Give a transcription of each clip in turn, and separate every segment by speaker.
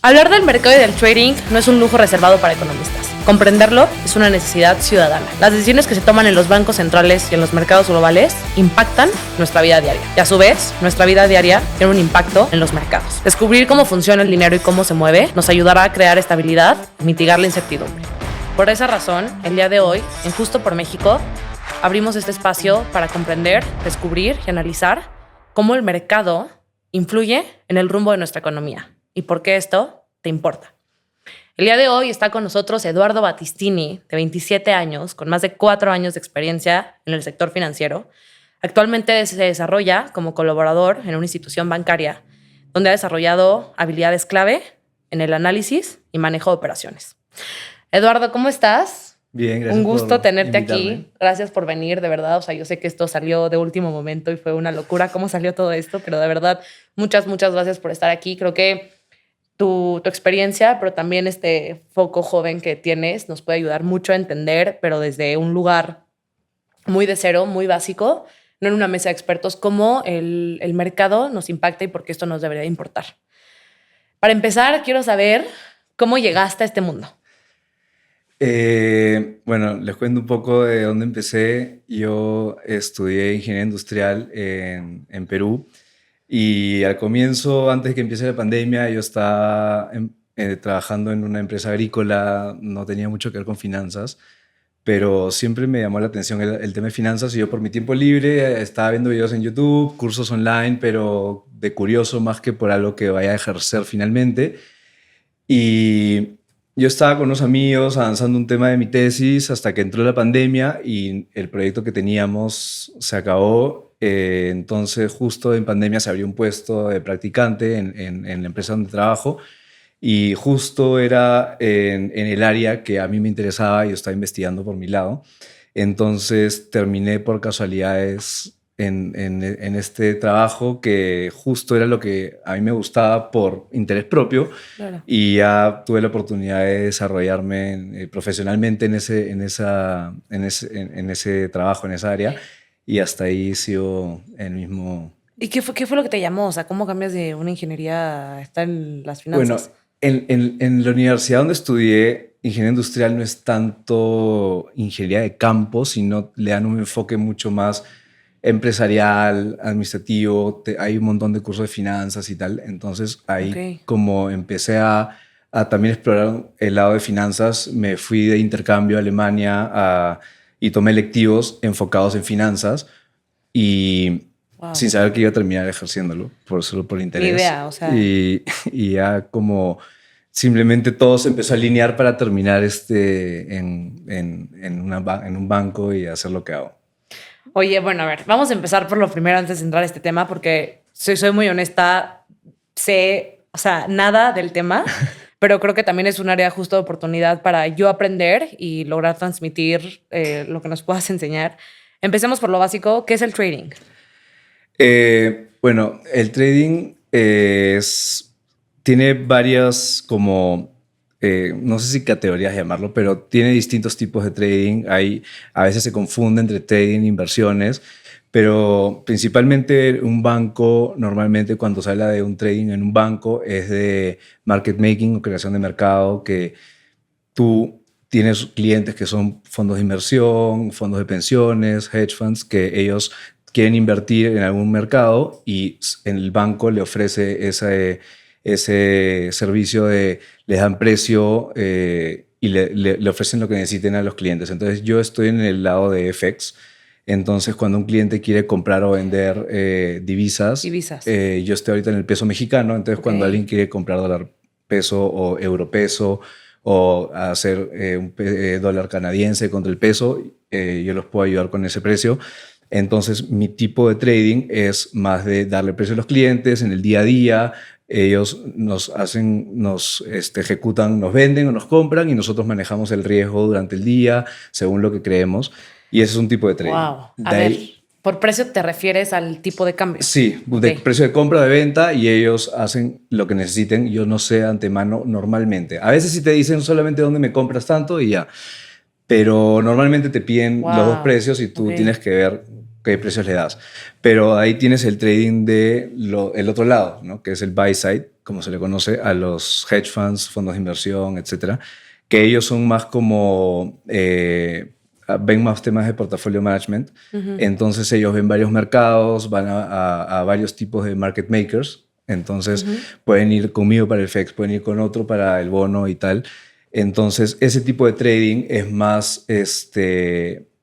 Speaker 1: Hablar del mercado y del trading no es un lujo reservado para economistas. Comprenderlo es una necesidad ciudadana. Las decisiones que se toman en los bancos centrales y en los mercados globales impactan nuestra vida diaria. Y a su vez, nuestra vida diaria tiene un impacto en los mercados. Descubrir cómo funciona el dinero y cómo se mueve nos ayudará a crear estabilidad y mitigar la incertidumbre. Por esa razón, el día de hoy, en Justo por México, abrimos este espacio para comprender, descubrir y analizar cómo el mercado influye en el rumbo de nuestra economía. ¿Y por qué esto te importa? El día de hoy está con nosotros Eduardo Battistini, de 27 años, con más de 4 años de experiencia en el sector financiero. Actualmente se desarrolla como colaborador en una institución bancaria, donde ha desarrollado habilidades clave en el análisis y manejo de operaciones. Eduardo, ¿cómo estás?
Speaker 2: Bien, gracias.
Speaker 1: Un gusto tenerte
Speaker 2: invitarme.
Speaker 1: aquí. Gracias por venir, de verdad. O sea, yo sé que esto salió de último momento y fue una locura cómo salió todo esto, pero de verdad, muchas gracias por estar aquí. Creo que tu experiencia, pero también este foco joven que tienes nos puede ayudar mucho a entender, pero desde un lugar muy de cero, muy básico, no en una mesa de expertos, cómo el mercado nos impacta y por qué esto nos debería importar. Para empezar, quiero saber cómo llegaste a este mundo.
Speaker 2: Bueno, les cuento un poco de dónde empecé. Yo estudié ingeniería industrial en Perú y al comienzo, antes de que empiece la pandemia, yo estaba trabajando en una empresa agrícola, no tenía mucho que ver con finanzas, pero siempre me llamó la atención el tema de finanzas y yo por mi tiempo libre estaba viendo videos en YouTube, cursos online, pero de curioso más que por algo que vaya a ejercer finalmente. Y yo estaba con unos amigos avanzando un tema de mi tesis hasta que entró la pandemia y el proyecto que teníamos se acabó. Entonces, justo en pandemia se abrió un puesto de practicante en la empresa donde trabajo y justo era en el área que a mí me interesaba y yo estaba investigando por mi lado. Entonces, terminé por casualidades en este trabajo que justo era lo que a mí me gustaba por interés propio.
Speaker 1: Claro.
Speaker 2: Y ya tuve la oportunidad de desarrollarme profesionalmente en ese trabajo, en esa área, y hasta ahí sigo el mismo.
Speaker 1: ¿Y qué fue lo que te llamó? O sea, ¿cómo cambias de una ingeniería a estar en las
Speaker 2: Bueno,
Speaker 1: finanzas?
Speaker 2: en la universidad donde estudié, ingeniería industrial no es tanto ingeniería de campo, sino le dan un enfoque mucho más empresarial, administrativo. Hay un montón de cursos de finanzas y tal. Entonces ahí como empecé a también explorar el lado de finanzas, me fui de intercambio a Alemania y tomé electivos enfocados en finanzas y sin saber que iba a terminar ejerciéndolo, solo por interés.
Speaker 1: Ni idea, o sea.
Speaker 2: Y ya como simplemente todo se empezó a alinear para terminar en un banco y hacer lo que hago.
Speaker 1: Oye, bueno, a ver, vamos a empezar por lo primero antes de entrar a este tema, porque soy muy honesta, sé, o sea, nada del tema, pero creo que también es un área justo de oportunidad para yo aprender y lograr transmitir lo que nos puedas enseñar. Empecemos por lo básico, ¿qué es el trading?
Speaker 2: Bueno, el trading tiene varias como... no sé si categorías llamarlo, pero tiene distintos tipos de trading. A veces se confunde entre trading e inversiones, pero principalmente un banco, normalmente cuando se habla de un trading en un banco, es de market making o creación de mercado, que tú tienes clientes que son fondos de inversión, fondos de pensiones, hedge funds, que ellos quieren invertir en algún mercado y el banco le ofrece ese servicio de les dan precio y le ofrecen lo que necesiten a los clientes. Entonces yo estoy en el lado de FX. Entonces cuando un cliente quiere comprar o vender divisas. Yo estoy ahorita en el peso mexicano. Entonces cuando alguien quiere comprar dólar peso o euro peso o hacer un dólar canadiense contra el peso, yo los puedo ayudar con ese precio. Entonces mi tipo de trading es más de darle precio a los clientes en el día a día. Ellos nos ejecutan, nos venden o nos compran y nosotros manejamos el riesgo durante el día según lo que creemos. Y ese es un tipo de trading.
Speaker 1: Wow. A ver, ¿por precio te refieres al tipo de cambio?
Speaker 2: Sí, de precio de compra, de venta, y ellos hacen lo que necesiten. Yo no sé de antemano normalmente. A veces sí te dicen solamente dónde me compras tanto y ya. Pero normalmente te piden los dos precios y tú tienes que ver qué precios le das. Pero ahí tienes el trading el otro lado, ¿no? Que es el buy side, como se le conoce, a los hedge funds, fondos de inversión, etcétera, que ellos son más como, ven más temas de portafolio management. Entonces ellos ven varios mercados, van a varios tipos de market makers. Entonces pueden ir conmigo para el FX, pueden ir con otro para el bono y tal. Entonces ese tipo de trading es más,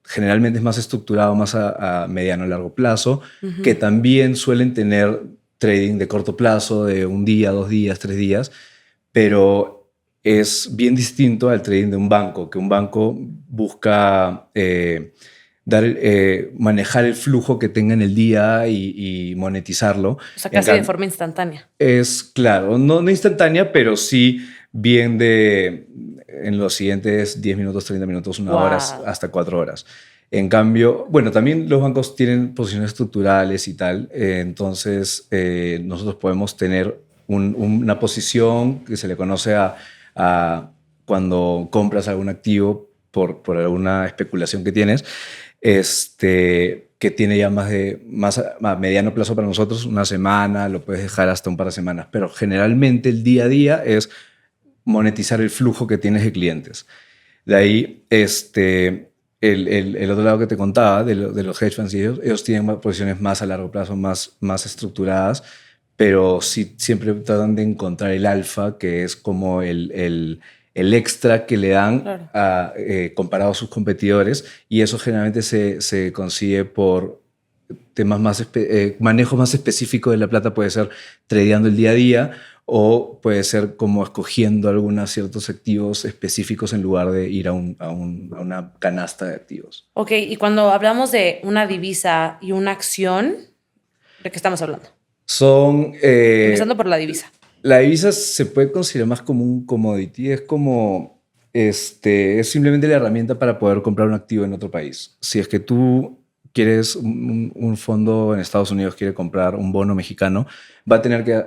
Speaker 2: generalmente es más estructurado, más a mediano y largo plazo, que también suelen tener trading de corto plazo, de un día, 2 días, 3 días, pero es bien distinto al trading de un banco, que un banco busca manejar el flujo que tenga en el día y monetizarlo.
Speaker 1: O sea, casi de forma instantánea.
Speaker 2: Es claro, no instantánea, pero sí bien en los siguientes 10 minutos, 30 minutos, 1 hora, hasta 4 horas. En cambio, bueno, también los bancos tienen posiciones estructurales y tal, entonces nosotros podemos tener una posición que se le conoce a cuando compras algún activo por alguna especulación que tienes, que tiene ya más a mediano plazo para nosotros, 1 semana, lo puedes dejar hasta un par de semanas, pero generalmente el día a día es monetizar el flujo que tienes de clientes. De ahí, el otro lado que te contaba, de los hedge funds, ellos tienen posiciones más a largo plazo, más estructuradas, pero sí siempre tratan de encontrar el alfa, que es como el extra que le dan, claro, comparado a sus competidores, y eso generalmente se consigue por temas manejo más específico de la plata. Puede ser tradeando el día a día, o puede ser como escogiendo algunos ciertos activos específicos en lugar de ir a una canasta de activos.
Speaker 1: Ok, y cuando hablamos de una divisa y una acción, ¿de qué estamos hablando? Empezando por la divisa.
Speaker 2: La divisa se puede considerar más como un commodity. Es como, es simplemente la herramienta para poder comprar un activo en otro país. Si es que tú quieres, un fondo en Estados Unidos quiere comprar un bono mexicano, va a tener que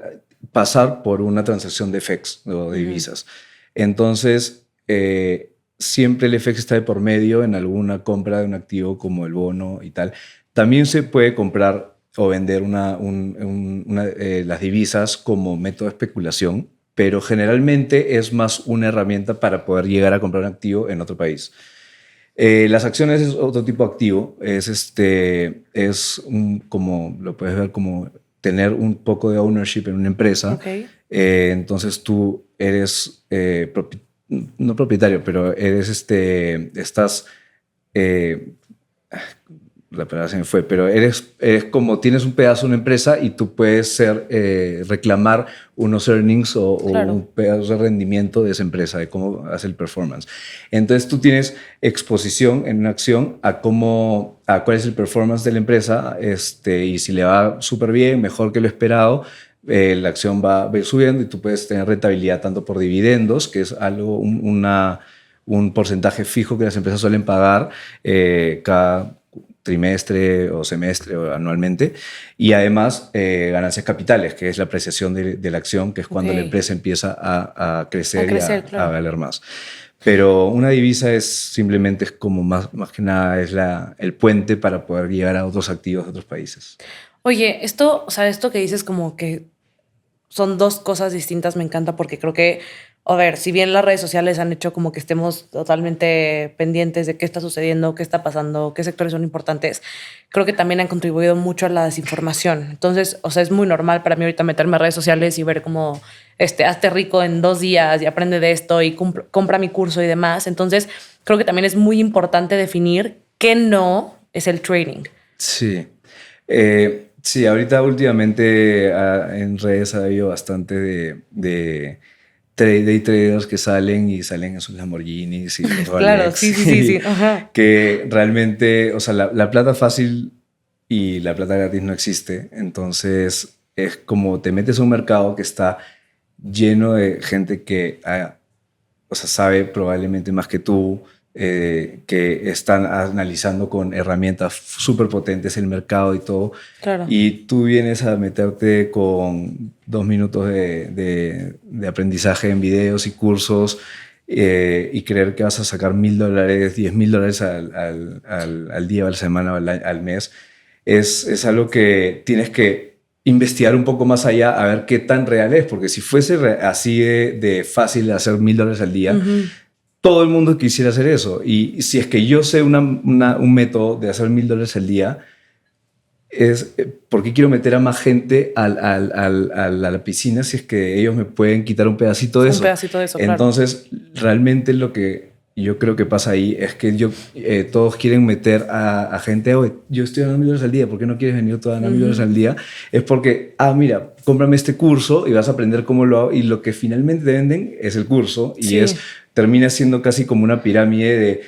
Speaker 2: pasar por una transacción de FX o de divisas. Entonces, siempre el FX está de por medio en alguna compra de un activo como el bono y tal. También se puede comprar o vender las divisas como método de especulación, pero generalmente es más una herramienta para poder llegar a comprar un activo en otro país. Las acciones es otro tipo de activo. Como lo puedes ver, como tener un poco de ownership en una empresa.
Speaker 1: Okay.
Speaker 2: Entonces tú eres no propietario, pero eres estás la palabra se me fue, pero eres como tienes un pedazo de una empresa y tú puedes reclamar unos earnings o claro, un pedazo de rendimiento de esa empresa, de cómo hace el performance. Entonces tú tienes exposición en una acción a cuál es el performance de la empresa, y si le va súper bien, mejor que lo esperado, la acción va a ir subiendo y tú puedes tener rentabilidad tanto por dividendos, que es algo, un porcentaje fijo que las empresas suelen pagar cada trimestre o semestre o anualmente, y además ganancias capitales, que es la apreciación de la acción, que es cuando la empresa empieza a crecer y claro, a valer más. Pero una divisa simplemente es como más que nada es el puente para poder llegar a otros activos de otros países.
Speaker 1: Oye, esto que dices como que son dos cosas distintas, me encanta, porque creo que, a ver, si bien las redes sociales han hecho como que estemos totalmente pendientes de qué está sucediendo, qué está pasando, qué sectores son importantes, creo que también han contribuido mucho a la desinformación. Entonces, es muy normal para mí ahorita meterme a redes sociales y ver como, hazte rico en 2 días y aprende de esto y compra mi curso y demás. Entonces, creo que también es muy importante definir qué no es el trading.
Speaker 2: Sí. Sí, ahorita últimamente en redes ha habido bastante de traders que salen en sus Lamborghinis y los Rolex.
Speaker 1: Claro, sí. Ajá.
Speaker 2: Que realmente, o sea, la plata fácil y la plata gratis no existe. Entonces es como te metes a un mercado que está lleno de gente que sabe probablemente más que tú, que están analizando con herramientas súper potentes el mercado y todo.
Speaker 1: Claro.
Speaker 2: Y tú vienes a meterte con 2 minutos de aprendizaje en videos y cursos y creer que vas a sacar $1,000, $10,000 al día, a la semana o al mes. Es algo que tienes que investigar un poco más allá a ver qué tan real es, porque si fuese así de fácil hacer $1,000 al día, todo el mundo quisiera hacer eso. Y si es que yo sé un método de hacer $1,000 al día, es ¿por qué quiero meter a más gente a la piscina si es que ellos me pueden quitar un pedacito de eso?
Speaker 1: Un pedacito de eso,
Speaker 2: Entonces, realmente lo que yo creo que pasa ahí es que todos quieren meter a gente, oye, yo estoy ganando $1,000 al día, ¿por qué no quieres venir tú a ganar $1,000 al día? Es porque, mira, cómprame este curso y vas a aprender cómo lo hago, y lo que finalmente te venden es el curso, y termina siendo casi como una pirámide de,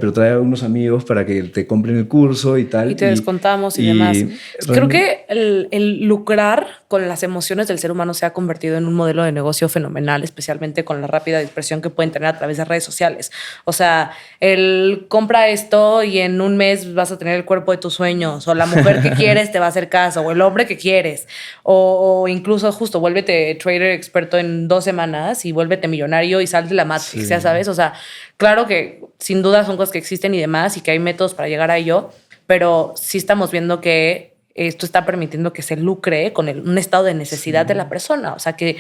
Speaker 2: pero trae a unos amigos para que te compren el curso y tal.
Speaker 1: Y te descontamos y demás. Creo que el lucrar con las emociones del ser humano se ha convertido en un modelo de negocio fenomenal, especialmente con la rápida dispersión que pueden tener a través de redes sociales. O sea, el compra esto y en un mes vas a tener el cuerpo de tus sueños, o la mujer que quieres te va a hacer caso, o el hombre que quieres, o incluso justo vuélvete trader experto en 2 semanas y vuélvete millonario y sal de la Matrix, ya sabes. O sea, claro que sin duda son cosas que existen y demás, y que hay métodos para llegar a ello, pero sí estamos viendo que esto está permitiendo que se lucre con un estado de necesidad de la persona. O sea, que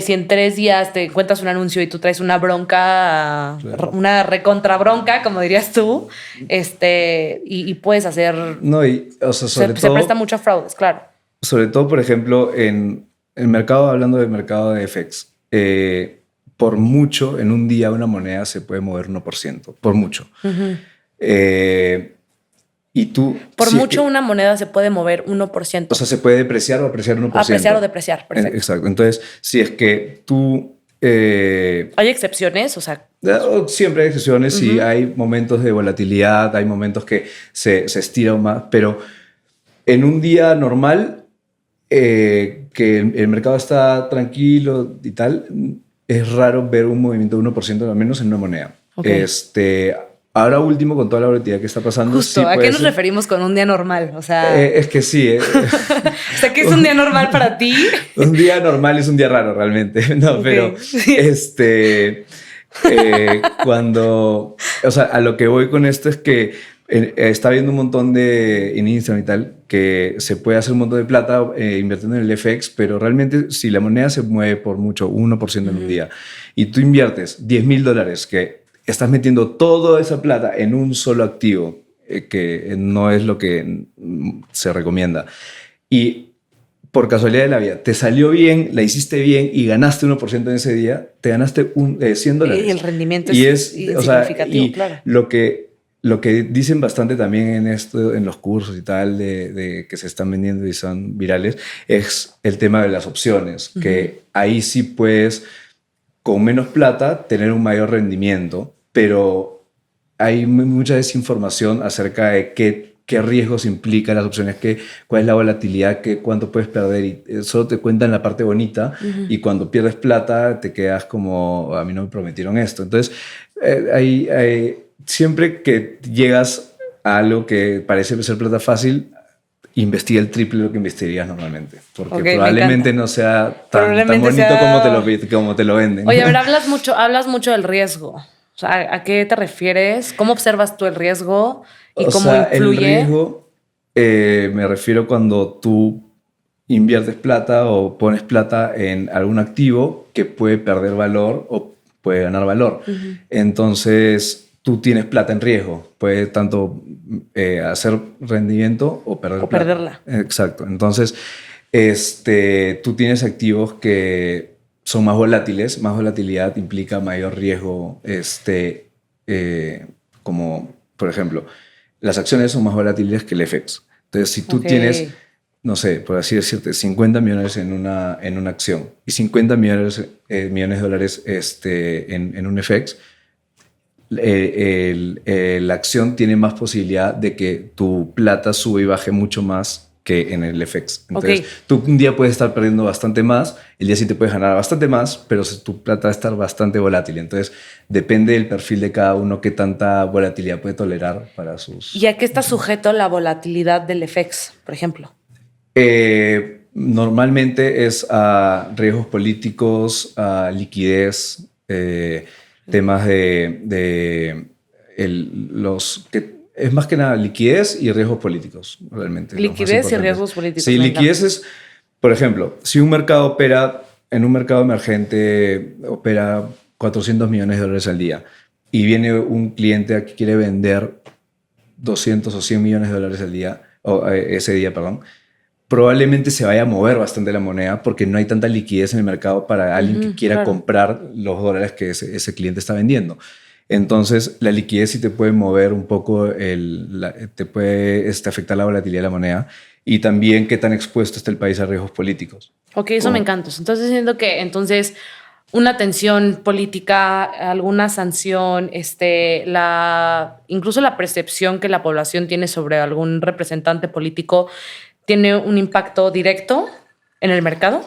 Speaker 1: si en 3 días te encuentras un anuncio y tú traes una bronca, una recontra bronca, como dirías tú, y puedes hacer...
Speaker 2: No, o sea,
Speaker 1: se presta mucho a fraudes, claro.
Speaker 2: Sobre todo, por ejemplo, en el mercado, hablando del mercado de FX, por mucho, en un día una moneda se puede mover 1%, por mucho. Y tú...
Speaker 1: Por mucho una moneda se puede mover 1%.
Speaker 2: O sea, se puede depreciar o apreciar 1%.
Speaker 1: Apreciar o depreciar, perfecto.
Speaker 2: Exacto. Entonces, si es que tú...
Speaker 1: ¿hay excepciones? O sea...
Speaker 2: Siempre hay excepciones y hay momentos de volatilidad, hay momentos que se estira más, pero en un día normal, que el mercado está tranquilo y tal, es raro ver un movimiento de 1% al menos en una moneda.
Speaker 1: Okay.
Speaker 2: Ahora último, con toda la volatilidad que está pasando...
Speaker 1: Justo, ¿a qué nos referimos con un día normal? O sea...
Speaker 2: es que sí.
Speaker 1: O sea, ¿qué es un día normal para ti?
Speaker 2: Un día normal es un día raro, realmente. No, okay. Pero... cuando... O sea, a lo que voy con esto es que está viendo un montón en Instagram y tal, que se puede hacer un montón de plata invirtiendo en el FX, pero realmente si la moneda se mueve por mucho, 1% en un día, y tú inviertes $10,000, que estás metiendo toda esa plata en un solo activo, que no es lo que se recomienda, y por casualidad de la vida te salió bien, la hiciste bien y ganaste 1% en ese día, te ganaste $100.
Speaker 1: Y el rendimiento
Speaker 2: es
Speaker 1: significativo, claro.
Speaker 2: Lo que dicen bastante también en los cursos y tal de que se están vendiendo y son virales, es el tema de las opciones, que ahí sí puedes, con menos plata, tener un mayor rendimiento, pero hay mucha desinformación acerca de qué riesgos implican las opciones, cuál es la volatilidad, cuánto puedes perder, y solo te cuentan la parte bonita, y cuando pierdes plata te quedas como, a mí no me prometieron esto. Entonces, siempre que llegas a algo que parece ser plata fácil, investiga el triple de lo que investigarías normalmente, porque probablemente no sea tan bonito como te lo venden.
Speaker 1: Oye, a ver, hablas mucho del riesgo. O sea, ¿a qué te refieres? ¿Cómo observas tú el riesgo y cómo influye?
Speaker 2: El riesgo, me refiero cuando tú inviertes plata o pones plata en algún activo que puede perder valor o puede ganar valor. Entonces, tú tienes plata en riesgo. Puede tanto hacer rendimiento o perder plata.
Speaker 1: Perderla.
Speaker 2: Exacto. Entonces, tú tienes activos que son más volátiles. Más volatilidad implica mayor riesgo. Como, por ejemplo, las acciones son más volátiles que el FX. Entonces, si tú tienes, no sé, por así decirte, 50 millones en una acción y 50 millones de dólares en un FX, la acción tiene más posibilidad de que tu plata sube y baje mucho más que en el FX. Entonces, tú un día puedes estar perdiendo bastante más, el día siguiente puedes ganar bastante más, pero tu plata va a estar bastante volátil. Entonces, depende del perfil de cada uno qué tanta volatilidad puede tolerar para sus...
Speaker 1: ¿Y a qué está sujeto la volatilidad del FX, por ejemplo?
Speaker 2: Normalmente es a riesgos políticos, a liquidez, temas los que es más que nada liquidez y riesgos políticos, realmente.
Speaker 1: Liquidez y riesgos políticos.
Speaker 2: Sí, liquidez es, por ejemplo, si un mercado opera, en un mercado emergente, opera $400 millones al día y viene un cliente que quiere vender 200 o 100 millones de dólares al día, ese día, perdón, probablemente se vaya a mover bastante la moneda porque no hay tanta liquidez en el mercado para alguien que quiera comprar los dólares que ese cliente está vendiendo. Entonces, la liquidez sí te puede mover un poco, te puede afectar la volatilidad de la moneda y también qué tan expuesto está el país a riesgos políticos.
Speaker 1: Ok, eso me encanta. Entonces, siento que una tensión política, alguna sanción, incluso la percepción que la población tiene sobre algún representante político tiene un impacto directo en el mercado.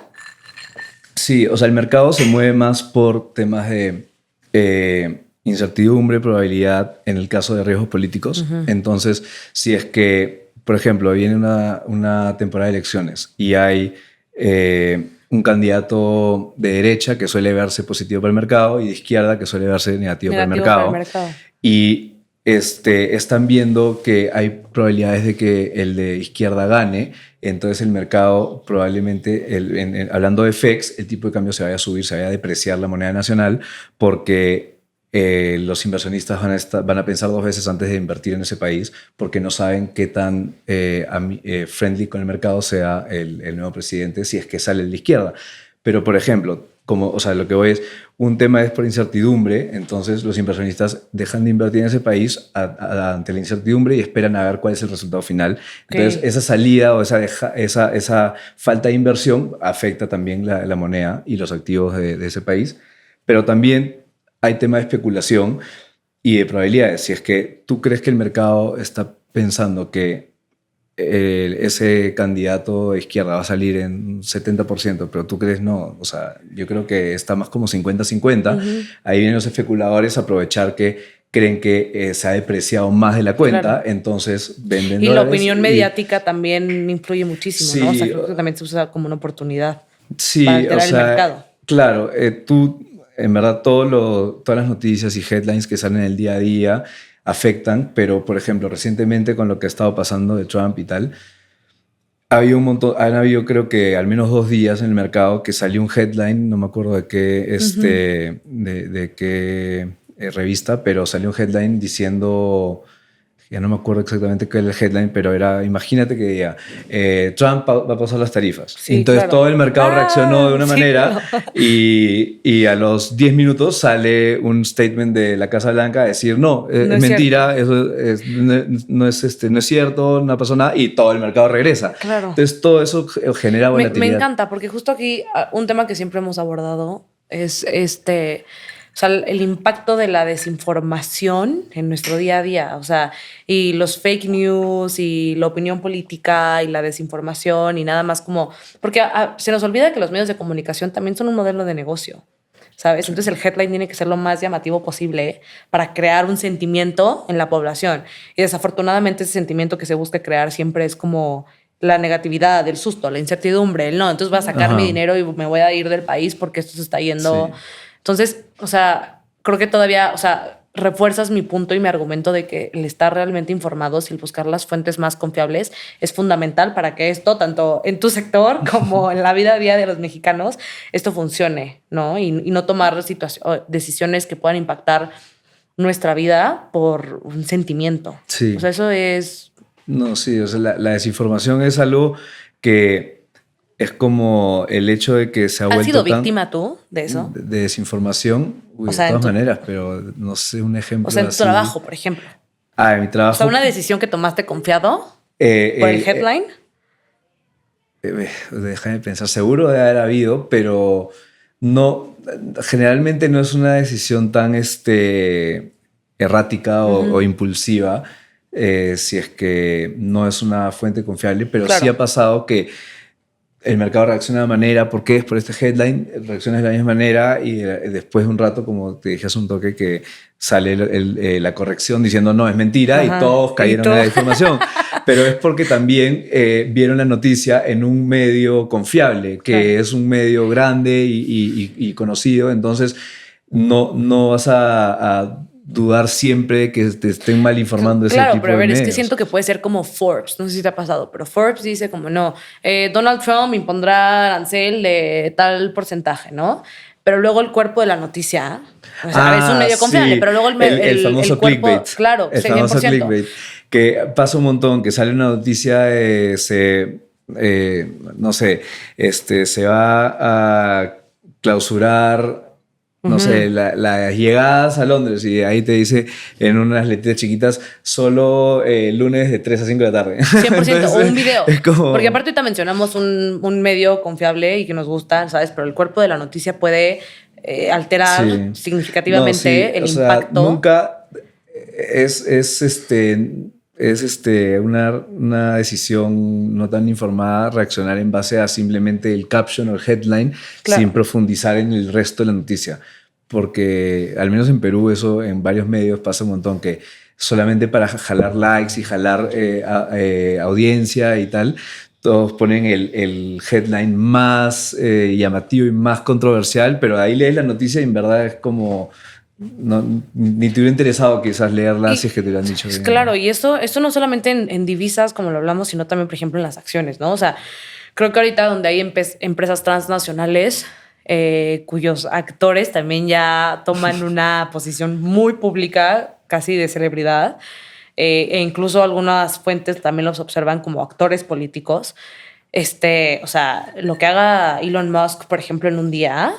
Speaker 2: Sí, o sea, el mercado se mueve más por temas de incertidumbre, probabilidad, en el caso de riesgos políticos. Entonces, si es que, por ejemplo, viene una temporada de elecciones y hay un candidato de derecha que suele verse positivo para el mercado y de izquierda que suele verse negativo para el mercado. Y están viendo que hay probabilidades de que el de izquierda gane, entonces el mercado probablemente, hablando de FX, el tipo de cambio se vaya a subir, se vaya a depreciar la moneda nacional porque los inversionistas van a pensar 2 veces antes de invertir en ese país porque no saben qué tan friendly con el mercado sea el nuevo presidente si es que sale de la izquierda. Pero, por ejemplo, lo que voy es, un tema es por incertidumbre, entonces los inversionistas dejan de invertir en ese país ante la incertidumbre y esperan a ver cuál es el resultado final. Entonces, esa salida o esa falta de inversión afecta también la moneda y los activos de ese país. Pero también hay tema de especulación y de probabilidades. Si es que tú crees que el mercado está pensando que ese candidato de izquierda va a salir en 70%, pero tú crees no, o sea, yo creo que está más como 50-50. Ahí vienen los especuladores a aprovechar que creen que se ha depreciado más de la cuenta, entonces venden
Speaker 1: y la opinión mediática también influye muchísimo,
Speaker 2: sí,
Speaker 1: ¿no? O sea, creo que también se usa como una oportunidad
Speaker 2: para
Speaker 1: alterar el mercado.
Speaker 2: Claro, tú, en verdad, todas las noticias y headlines que salen el día a día afectan, pero por ejemplo, recientemente con lo que ha estado pasando de Trump y tal, han habido creo que al menos 2 días en el mercado que salió un headline, no me acuerdo de qué, de qué revista, pero salió un headline diciendo, ya no me acuerdo exactamente qué era el headline, pero era, imagínate que diga, Trump va a pasar las tarifas. Sí, entonces todo el mercado reaccionó de una manera y a los 10 minutos sale un statement de la Casa Blanca a decir, no es mentira, eso no es cierto, no pasó nada, y todo el mercado regresa.
Speaker 1: Claro.
Speaker 2: Entonces todo eso genera volatilidad.
Speaker 1: Me encanta, porque justo aquí un tema que siempre hemos abordado es o sea, el impacto de la desinformación en nuestro día a día, o sea, y los fake news y la opinión política y la desinformación y nada más como... Porque se nos olvida que los medios de comunicación también son un modelo de negocio, ¿sabes? Entonces el headline tiene que ser lo más llamativo posible para crear un sentimiento en la población. Y desafortunadamente ese sentimiento que se busca crear siempre es como la negatividad, el susto, la incertidumbre, el no. Entonces voy a sacar mi dinero y me voy a ir del país porque esto se está yendo... Sí. Entonces, o sea, creo que todavía, o sea, refuerzas mi punto y mi argumento de que el estar realmente informados y el buscar las fuentes más confiables es fundamental para que esto, tanto en tu sector como en la vida a día de los mexicanos, esto funcione, ¿no? Y no tomar decisiones que puedan impactar nuestra vida por un sentimiento.
Speaker 2: Sí.
Speaker 1: O sea, eso es...
Speaker 2: No, sí, o sea, la desinformación es algo que... Es como el hecho de que se ha vuelto...
Speaker 1: ¿Has sido víctima tú de eso?
Speaker 2: De desinformación, de todas maneras, pero no sé, un ejemplo.
Speaker 1: O sea, en tu trabajo, por ejemplo.
Speaker 2: En mi trabajo.
Speaker 1: O sea, una decisión que tomaste confiado por el headline.
Speaker 2: Déjame pensar, seguro de haber habido, pero no, generalmente no es una decisión tan errática o impulsiva, si es que no es una fuente confiable, pero sí ha pasado que el mercado reacciona de manera, ¿por qué? Por este headline, reacciona de la misma manera y después de un rato, como te dije hace un toque, que sale la corrección diciendo no, es mentira. Ajá. Y todos cayeron en la información. Pero es porque también vieron la noticia en un medio confiable, que es un medio grande y conocido, entonces no vas a dudar siempre de que te estén mal informando ese
Speaker 1: claro,
Speaker 2: tipo
Speaker 1: pero a
Speaker 2: de
Speaker 1: ver, es que
Speaker 2: medios.
Speaker 1: siento que puede ser como Forbes, no sé si te ha pasado, pero Forbes dice como no, Donald Trump impondrá arancel de tal porcentaje, ¿no? Pero luego el cuerpo de la noticia, o sea, es un medio confiable,
Speaker 2: Sí,
Speaker 1: pero luego
Speaker 2: el famoso
Speaker 1: el cuerpo,
Speaker 2: clickbait.
Speaker 1: claro,
Speaker 2: El famoso
Speaker 1: 100%.
Speaker 2: clickbait. Que pasa un montón, que sale una noticia, no sé, se va a clausurar, no sé, las llegadas a Londres y ahí te dice en unas letritas chiquitas, solo lunes de 3 a 5 de la tarde.
Speaker 1: 100%, o un video.
Speaker 2: Es como...
Speaker 1: Porque aparte ahorita mencionamos un medio confiable y que nos gusta, ¿sabes? Pero el cuerpo de la noticia puede alterar
Speaker 2: Sí.
Speaker 1: significativamente
Speaker 2: No, sí,
Speaker 1: el
Speaker 2: o sea,
Speaker 1: impacto.
Speaker 2: nunca una decisión no tan informada reaccionar en base a simplemente el caption o el headline,
Speaker 1: Claro.
Speaker 2: sin profundizar en el resto de la noticia. Porque al menos en Perú eso en varios medios pasa un montón, que solamente para jalar likes y jalar audiencia y tal, todos ponen el headline más llamativo y más controversial, pero ahí lees la noticia y en verdad es como... No, ni te hubiera interesado quizás leerla si es que te hubieran dicho que...
Speaker 1: Claro, y esto no solamente en divisas, como lo hablamos, sino también, por ejemplo, en las acciones, ¿no? O sea, creo que ahorita donde hay empresas transnacionales cuyos actores también ya toman una posición muy pública, casi de celebridad, e incluso algunas fuentes también los observan como actores políticos. O sea, lo que haga Elon Musk, por ejemplo, en un día,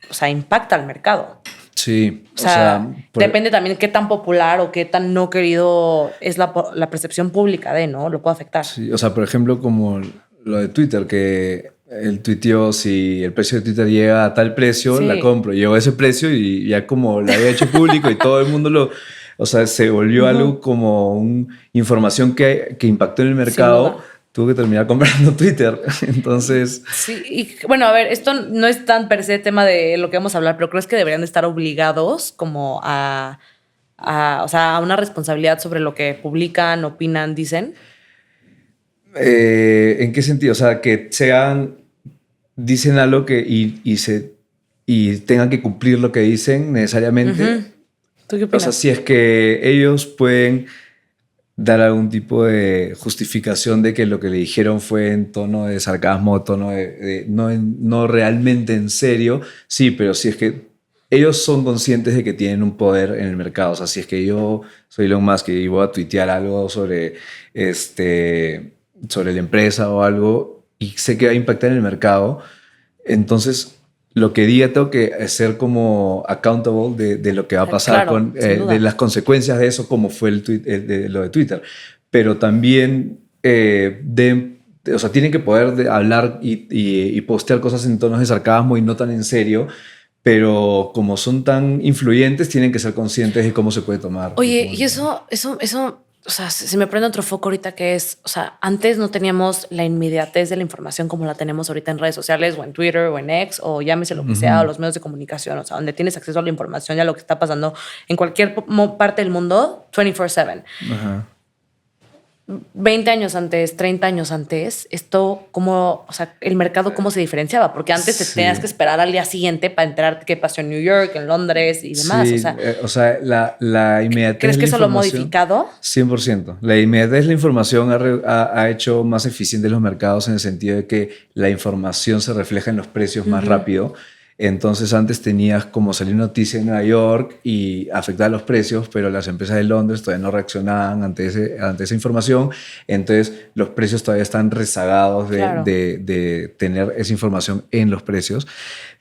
Speaker 1: o sea, impacta al mercado.
Speaker 2: Sí,
Speaker 1: O sea depende también qué tan popular o qué tan no querido es la percepción pública de, ¿no? Lo puede afectar.
Speaker 2: Sí, o sea, por ejemplo, como lo de Twitter, que él tuiteó si el precio de Twitter llega a tal precio,
Speaker 1: Sí.
Speaker 2: la compro. Llegó a ese precio y ya como la había hecho público y todo el mundo lo... O sea, se volvió algo como información que impactó en el mercado. Tuvo que terminar comprando Twitter. Entonces...
Speaker 1: Sí, y bueno, a ver, esto no es tan per se tema de lo que vamos a hablar, pero ¿crees que deberían de estar obligados como o sea, a una responsabilidad sobre lo que publican, opinan, dicen?
Speaker 2: ¿En qué sentido? O sea, que dicen algo y tengan que cumplir lo que dicen necesariamente.
Speaker 1: ¿Tú qué opinas?
Speaker 2: O sea, si es que ellos pueden dar algún tipo de justificación de que lo que le dijeron fue en tono de sarcasmo, tono no realmente en serio, sí, pero si es que ellos son conscientes de que tienen un poder en el mercado. O sea, si es que yo soy Elon Musk y voy a tuitear algo sobre la empresa o algo y sé que va a impactar en el mercado, entonces lo que diga tengo que ser como accountable de lo que va a pasar,
Speaker 1: claro,
Speaker 2: de las consecuencias de eso, como fue lo de Twitter. Pero también o sea, tienen que poder hablar y postear cosas en tonos de sarcasmo y no tan en serio, pero como son tan influyentes, tienen que ser conscientes de cómo se puede tomar.
Speaker 1: Oye, y eso, o sea, se me prende otro foco ahorita que es, o sea, antes no teníamos la inmediatez de la información como la tenemos ahorita en redes sociales o en Twitter o en X o llámese lo que sea, o los medios de comunicación, o sea, donde tienes acceso a la información y a lo que está pasando en cualquier parte del mundo 24/7.
Speaker 2: Ajá.
Speaker 1: 20 años antes, 30 años antes, esto, ¿cómo, o sea, el mercado cómo se diferenciaba? Porque antes te tenías que esperar al día siguiente para enterarte qué pasó en New York, en Londres y demás.
Speaker 2: Sí, o sea, la inmediatez.
Speaker 1: ¿Crees que eso lo ha modificado?
Speaker 2: 100%. La inmediatez de la información ha hecho más eficientes los mercados en el sentido de que la información se refleja en los precios más rápido. Entonces antes tenías como salir noticia en Nueva York y afectar los precios, pero las empresas de Londres todavía no reaccionaban ante esa información. Entonces los precios todavía están rezagados de tener esa información en los precios.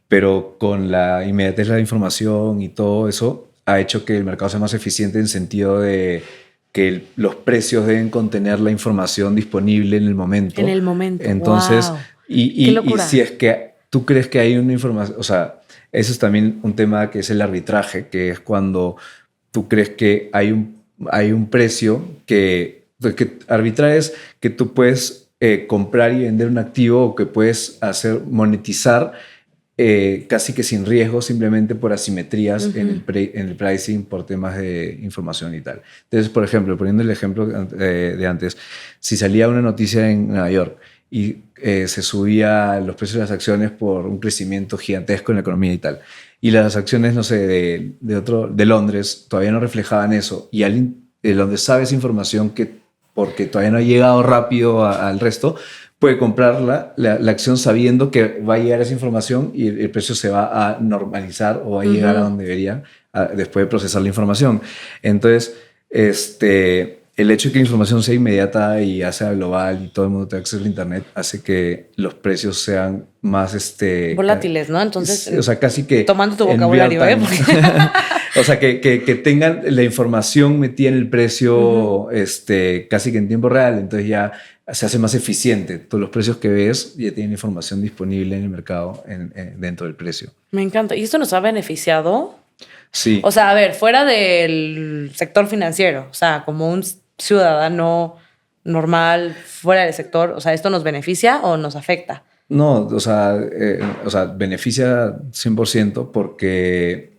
Speaker 2: Pero con la inmediatez de la información y todo eso ha hecho que el mercado sea más eficiente en sentido de que los precios deben contener la información disponible en el momento.
Speaker 1: En el momento.
Speaker 2: Entonces,
Speaker 1: wow.
Speaker 2: y si es que tú crees que hay una información, o sea, eso es también un tema que es el arbitraje, que es cuando tú crees que hay un precio que arbitrar es que tú puedes comprar y vender un activo o que puedes monetizar casi que sin riesgo, simplemente por asimetrías en el pricing por temas de información y tal. Entonces, por ejemplo, poniendo el ejemplo de antes, si salía una noticia en Nueva York y se subía los precios de las acciones por un crecimiento gigantesco en la economía y tal. Y las acciones, no sé, de Londres todavía no reflejaban eso. Y alguien de Londres sabe esa información porque todavía no ha llegado rápido al resto, puede comprar la acción sabiendo que va a llegar esa información y el precio se va a normalizar o va a llegar a donde debería después de procesar la información. Entonces, el hecho de que la información sea inmediata y ya sea global y todo el mundo tenga acceso al internet hace que los precios sean más
Speaker 1: volátiles, ¿no? Entonces,
Speaker 2: o sea, casi que
Speaker 1: tomando tu vocabulario,
Speaker 2: o sea, que tengan la información metida en el precio casi que en tiempo real, entonces ya se hace más eficiente. Todos los precios que ves ya tienen información disponible en el mercado dentro del precio.
Speaker 1: Me encanta. ¿Y esto nos ha beneficiado?
Speaker 2: Sí.
Speaker 1: O sea, a ver, fuera del sector financiero, o sea, como un ciudadano normal, fuera del sector, o sea, ¿esto nos beneficia o nos afecta?
Speaker 2: No, o sea, beneficia 100% porque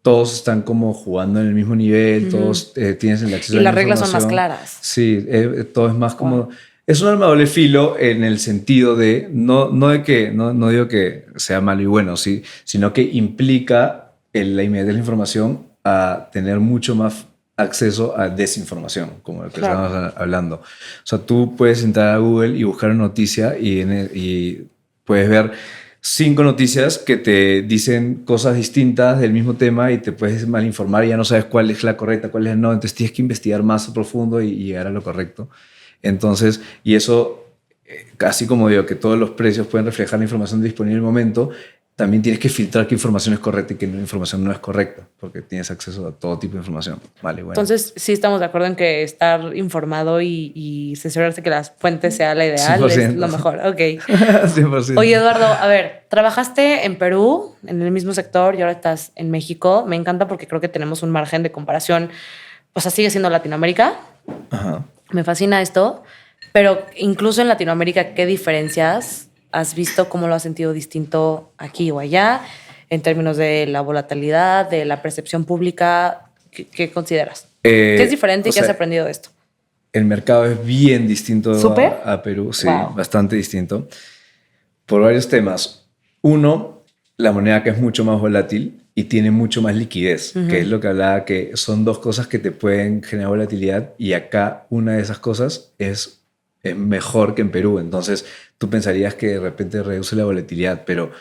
Speaker 2: todos están como jugando en el mismo nivel, todos tienes el acceso a la información.
Speaker 1: Y las reglas son más claras.
Speaker 2: Sí, todo es más como... Es un arma de doble filo en el sentido de, no digo que sea malo y bueno, sí, sino que implica la inmediatez de la información a tener mucho más acceso a desinformación, como lo que estamos hablando. O sea, tú puedes entrar a Google y buscar una noticia y puedes ver 5 noticias que te dicen cosas distintas del mismo tema y te puedes malinformar y ya no sabes cuál es la correcta, cuál es la no. Entonces tienes que investigar más a profundo y llegar a lo correcto. Entonces, y eso, así como digo que todos los precios pueden reflejar la información disponible en el momento, también tienes que filtrar qué información es correcta y qué información no es correcta, porque tienes acceso a todo tipo de información. Vale, bueno.
Speaker 1: Entonces, sí estamos de acuerdo en que estar informado y cerciorarse que las fuentes sea la ideal
Speaker 2: 100%.
Speaker 1: Es lo mejor. Ok.
Speaker 2: 100%.
Speaker 1: Oye, Eduardo, a ver, trabajaste en Perú, en el mismo sector, y ahora estás en México. Me encanta porque creo que tenemos un margen de comparación. O sea, sigue siendo Latinoamérica.
Speaker 2: Ajá.
Speaker 1: Me fascina esto. Pero incluso en Latinoamérica, ¿qué diferencias has visto? ¿Cómo lo has sentido distinto aquí o allá? En términos de la volatilidad, de la percepción pública, ¿qué consideras? ¿Qué es diferente y qué has aprendido de esto?
Speaker 2: El mercado es bien distinto a Perú. Sí, bastante distinto. Por varios temas. Uno, la moneda que es mucho más volátil y tiene mucho más liquidez, que es lo que hablaba, que son dos cosas que te pueden generar volatilidad y acá una de esas cosas es mejor que en Perú. Entonces tú pensarías que de repente reduce la volatilidad, pero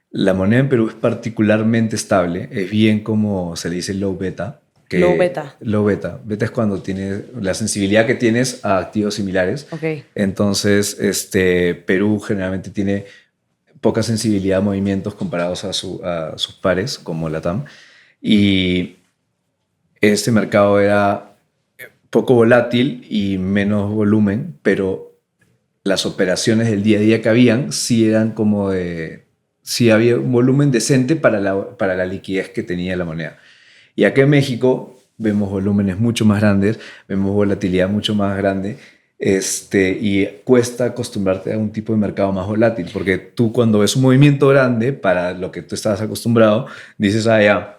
Speaker 2: la moneda en Perú es particularmente estable, es bien como se le dice low beta.
Speaker 1: Low beta.
Speaker 2: Low beta. Beta es cuando tienes la sensibilidad que tienes a activos similares.
Speaker 1: Okay.
Speaker 2: Entonces, Perú generalmente tiene poca sensibilidad a movimientos comparados a sus pares, como LATAM. Y este mercado era poco volátil y menos volumen, pero las operaciones del día a día que habían sí eran como sí había un volumen decente para la liquidez que tenía la moneda. Y acá en México vemos volúmenes mucho más grandes, vemos volatilidad mucho más grande, y cuesta acostumbrarte a un tipo de mercado más volátil, porque tú cuando ves un movimiento grande para lo que tú estabas acostumbrado, dices, ya,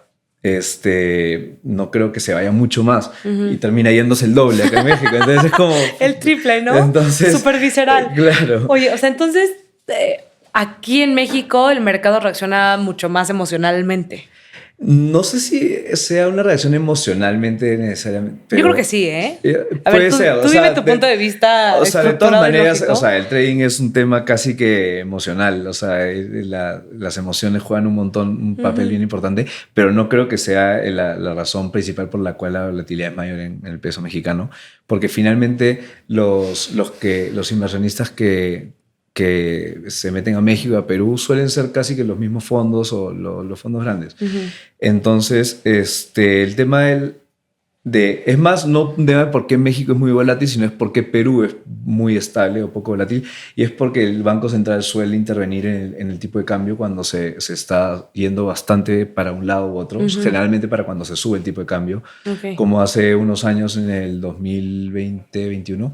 Speaker 2: no creo que se vaya mucho más, y termina yéndose el doble acá en México. Entonces es como...
Speaker 1: el triple, ¿no?
Speaker 2: Entonces,
Speaker 1: súper visceral.
Speaker 2: Claro.
Speaker 1: Oye, o sea, entonces aquí en México el mercado reacciona mucho más emocionalmente.
Speaker 2: No sé si sea una reacción emocionalmente necesariamente. Pero
Speaker 1: yo creo que sí, ¿eh?
Speaker 2: A ver,
Speaker 1: tú dime tu punto de vista.
Speaker 2: O sea, de todas maneras, o sea, el trading es un tema casi que emocional. O sea, las emociones juegan un papel bien importante, pero no creo que sea la razón principal por la cual la volatilidad es mayor en el peso mexicano, porque finalmente los inversionistas que se meten a México y a Perú suelen ser casi que los mismos fondos o los fondos grandes. Entonces, el tema es más, no un tema de por qué México es muy volátil, sino es porque Perú es muy estable o poco volátil, y es porque el Banco Central suele intervenir en el tipo de cambio cuando se está yendo bastante para un lado u otro, generalmente para cuando se sube el tipo de cambio, como hace unos años en el 2020-21,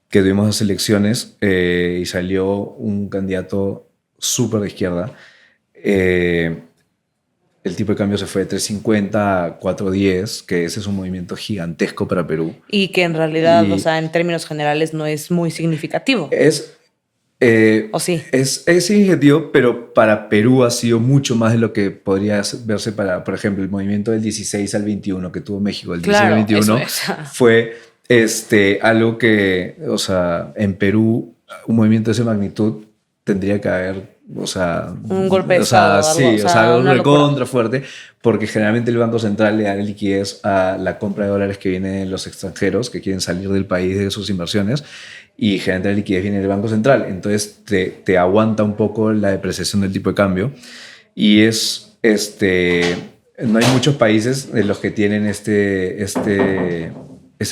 Speaker 2: que tuvimos las elecciones y salió un candidato súper de izquierda. El tipo de cambio se fue de 3.50 a 4.10, que ese es un movimiento gigantesco para Perú.
Speaker 1: Y que en realidad, o sea, en términos generales no es muy significativo. ¿O sí?
Speaker 2: Es significativo, pero para Perú ha sido mucho más de lo que podría verse para, por ejemplo, el movimiento del 16 al 21 que tuvo México. El 16 al
Speaker 1: Claro, eso
Speaker 2: 21
Speaker 1: es.
Speaker 2: fue algo que, o sea, en Perú, un movimiento de esa magnitud tendría que haber,
Speaker 1: Un golpe de estado, algo, o
Speaker 2: sí, o sea,
Speaker 1: sea,
Speaker 2: algo
Speaker 1: una locura.
Speaker 2: recontra fuerte, porque generalmente el Banco Central le da liquidez a la compra de dólares que viene de los extranjeros que quieren salir del país de sus inversiones, y generalmente la liquidez viene del Banco Central. Entonces te aguanta un poco la depreciación del tipo de cambio. Y no hay muchos países de los que tienen este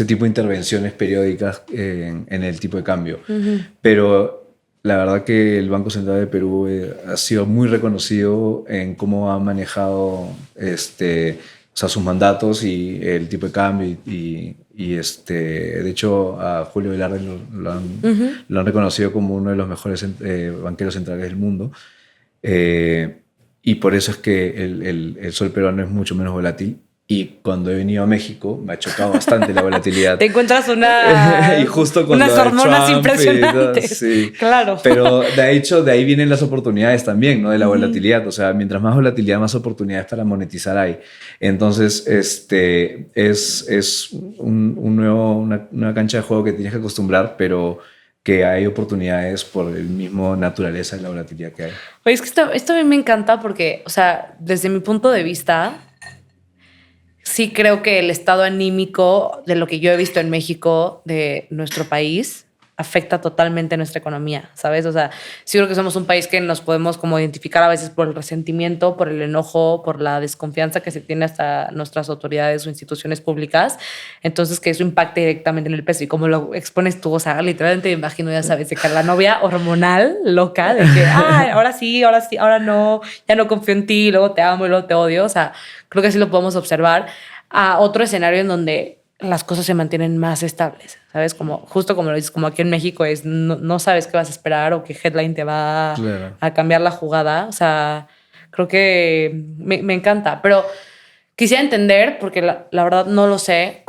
Speaker 2: tipo de intervenciones periódicas en el tipo de cambio. Pero la verdad que el Banco Central de Perú ha sido muy reconocido en cómo ha manejado o sea, sus mandatos y el tipo de cambio. De hecho, a Julio Velarde lo han reconocido como uno de los mejores banqueros centrales del mundo. Y por eso es que el sol peruano es mucho menos volátil. Y cuando he venido a México me ha chocado bastante la volatilidad.
Speaker 1: Te encuentras
Speaker 2: Y justo con
Speaker 1: unas
Speaker 2: lo de
Speaker 1: hormonas
Speaker 2: Trump
Speaker 1: impresionantes.
Speaker 2: sí.
Speaker 1: Claro.
Speaker 2: Pero de hecho, de ahí vienen las oportunidades también, ¿no? De la volatilidad. O sea, mientras más volatilidad, más oportunidades para monetizar hay. Entonces, es una cancha de juego que tienes que acostumbrar, pero que hay oportunidades por el mismo naturaleza de la volatilidad que hay.
Speaker 1: Oye, es que esto a mí me encanta porque, o sea, desde mi punto de vista, sí creo que el estado anímico de lo que yo he visto en México, de nuestro país, afecta totalmente nuestra economía, ¿sabes? O sea, sí creo que somos un país que nos podemos como identificar a veces por el resentimiento, por el enojo, por la desconfianza que se tiene hasta nuestras autoridades o instituciones públicas. Entonces, que eso impacte directamente en el peso. Y como lo expones tú, o sea, literalmente me imagino, ya sabes, de que la novia hormonal loca, de que, ahora sí, ahora no, ya no confío en ti, luego te amo y luego te odio. O sea, creo que así lo podemos observar. A otro escenario en donde las cosas se mantienen más estables, ¿sabes? Como, justo como lo dices, como aquí en México es, no sabes qué vas a esperar o qué headline te va
Speaker 2: Claro.
Speaker 1: a cambiar la jugada. O sea, creo que me encanta. Pero quisiera entender, porque la verdad no lo sé,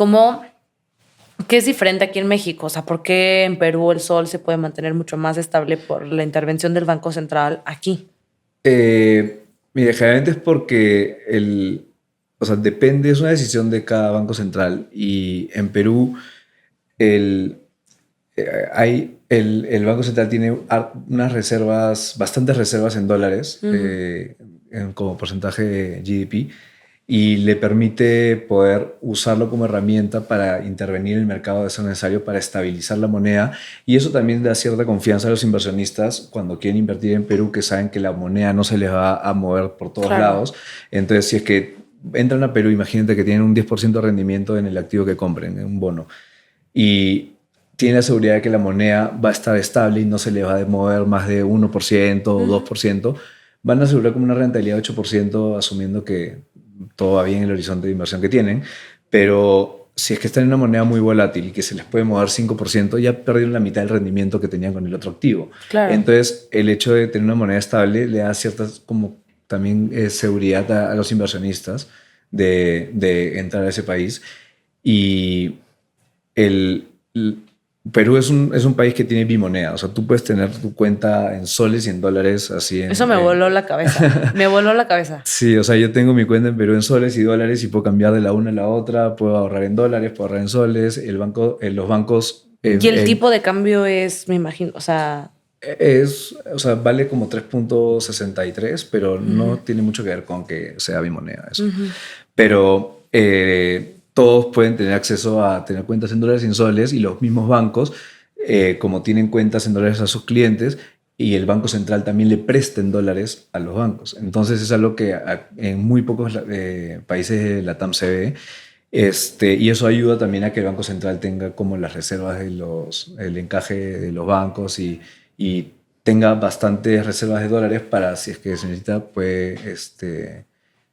Speaker 1: ¿qué es diferente aquí en México? O sea, ¿por qué en Perú el sol se puede mantener mucho más estable por la intervención del Banco Central aquí?
Speaker 2: Mira, generalmente es porque o sea, depende, es una decisión de cada banco central. Y en Perú, el Banco Central tiene unas reservas, bastantes reservas en dólares, como porcentaje de GDP, y le permite poder usarlo como herramienta para intervenir en el mercado de ser necesario para estabilizar la moneda. Y eso también da cierta confianza a los inversionistas cuando quieren invertir en Perú, que saben que la moneda no se les va a mover por todos lados. Entonces, si es que entran a Perú, imagínate que tienen un 10% de rendimiento en el activo que compren, en un bono, y tienen la seguridad de que la moneda va a estar estable y no se le va a mover más de 1% o 2%, van a asegurar como una rentabilidad de 8%, asumiendo que todo va bien en el horizonte de inversión que tienen. Pero si es que están en una moneda muy volátil y que se les puede mover 5%, ya perdieron la mitad del rendimiento que tenían con el otro activo.
Speaker 1: Claro.
Speaker 2: Entonces, el hecho de tener una moneda estable le da ciertas como también seguridad a los inversionistas de entrar a ese país. Y Perú es un país que tiene bimoneda. O sea, tú puedes tener tu cuenta en soles y en dólares así.
Speaker 1: Eso me voló la cabeza. Me voló la cabeza.
Speaker 2: Sí, o sea, yo tengo mi cuenta en Perú en soles y dólares y puedo cambiar de la una a la otra. Puedo ahorrar en dólares, puedo ahorrar en soles. Los bancos...
Speaker 1: Y el tipo de cambio es, me imagino, o sea...
Speaker 2: O sea, vale como 3.63, pero no tiene mucho que ver con que sea bimoneda eso. Pero todos pueden tener acceso a tener cuentas en dólares y en soles, y los mismos bancos, como tienen cuentas en dólares a sus clientes, y el Banco Central también le presta en dólares a los bancos. Entonces es algo que en muy pocos países de Latam se ve. Y eso ayuda también a que el Banco Central tenga como las reservas el encaje de los bancos y tenga bastantes reservas de dólares para, si es que se necesita, puede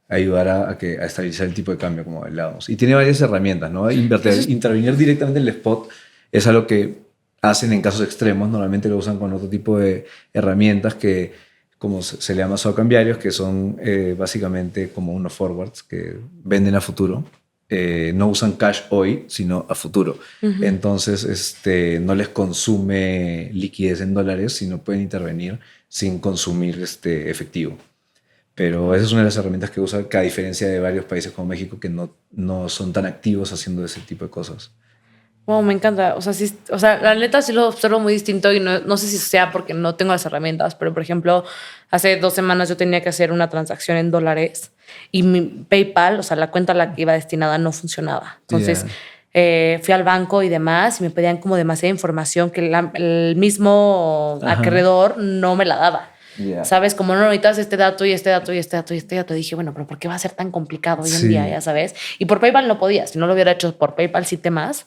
Speaker 2: ayudar a estabilizar el tipo de cambio, como hablábamos. Y tiene varias herramientas, ¿no? Intervenir directamente en el spot es algo que hacen en casos extremos. Normalmente lo usan con otro tipo de herramientas que, como se llama swap cambiarios, que son básicamente como unos forwards que venden a futuro. no usan cash hoy, sino a futuro. Entonces, no les consume liquidez en dólares, sino pueden intervenir sin consumir efectivo. Pero esa es una de las herramientas que usa, que a diferencia de varios países como México, que no son tan activos haciendo ese tipo de cosas.
Speaker 1: Wow, me encanta. O sea, la neta sí lo observo muy distinto y no sé si sea porque no tengo las herramientas, pero por ejemplo, hace 2 semanas yo tenía que hacer una transacción en dólares y mi PayPal, o sea, la cuenta a la que iba destinada no funcionaba. Entonces, fui al banco y demás y me pedían como demasiada información que el mismo acreedor no me la daba. ¿Sabes? Como no necesitas este dato y este dato y este dato y este dato. Dije, bueno, pero ¿por qué va a ser tan complicado hoy en día? Ya sabes. Y por PayPal no podía. Si no lo hubiera hecho por PayPal, sí temas.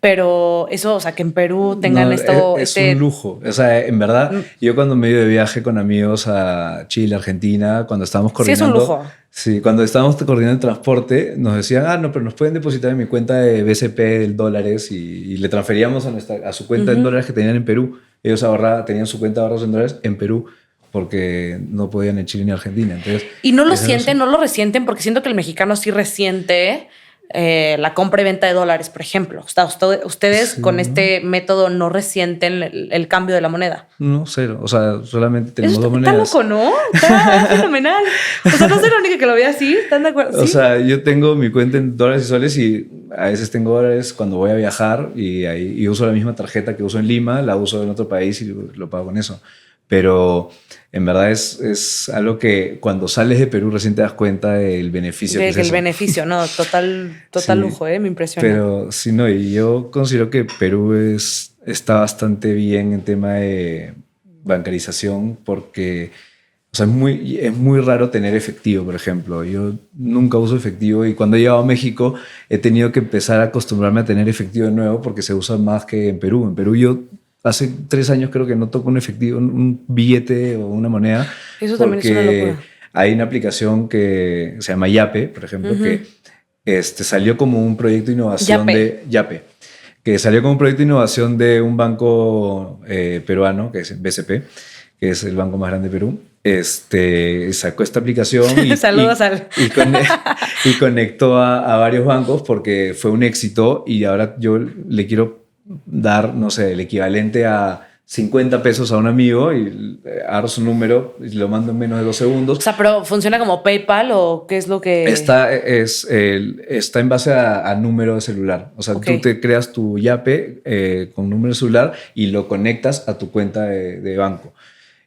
Speaker 1: Pero eso, o sea, que en Perú tengan esto...
Speaker 2: Es un lujo. O sea, en verdad, yo cuando me iba de viaje con amigos a Chile, Argentina, cuando estábamos coordinando...
Speaker 1: Sí, es un lujo.
Speaker 2: Sí, cuando estábamos coordinando el transporte, nos decían, no, pero nos pueden depositar en mi cuenta de BCP de dólares y le transferíamos a su cuenta en dólares que tenían en Perú. Ellos tenían su cuenta de ahorros en dólares en Perú porque no podían en Chile ni Argentina. Entonces,
Speaker 1: y no lo sienten, no lo resienten, porque siento que el mexicano sí resiente la compra y venta de dólares, por ejemplo. O sea, ustedes con este método no resienten el cambio de la moneda.
Speaker 2: No, cero. O sea, solamente tenemos dos monedas.
Speaker 1: Está loco, ¿no? Está fenomenal. O sea, no soy la única que lo ve así. ¿Están de acuerdo?
Speaker 2: ¿Sí? O sea, yo tengo mi cuenta en dólares y soles y a veces tengo dólares cuando voy a viajar y uso la misma tarjeta que uso en Lima, la uso en otro país y lo pago con eso. Pero en verdad es algo que cuando sales de Perú recién te das cuenta del beneficio que es eso.
Speaker 1: El beneficio, no, total sí, lujo, me impresiona.
Speaker 2: Pero sí, no, y yo considero que Perú está bastante bien en tema de bancarización porque, o sea, es muy raro tener efectivo, por ejemplo. Yo nunca uso efectivo y cuando he llegado a México he tenido que empezar a acostumbrarme a tener efectivo de nuevo porque se usa más que en Perú. En Perú yo hace 3 años creo que no toco un efectivo, un billete o una moneda.
Speaker 1: Eso también es una locura.
Speaker 2: Hay una aplicación que se llama Yape, por ejemplo, que salió como un proyecto de innovación de Yape, que salió como un proyecto de innovación de un banco peruano, que es BCP, que es el banco más grande de Perú. Sacó esta aplicación y conectó a varios bancos porque fue un éxito y ahora yo le quiero dar, no sé, el equivalente a 50 pesos a un amigo y agarro su número y lo mando en menos de 2 segundos.
Speaker 1: O sea, pero ¿funciona como PayPal o qué es lo que...?
Speaker 2: Está en base a número de celular. O sea, tú te creas tu Yape con número de celular y lo conectas a tu cuenta de banco.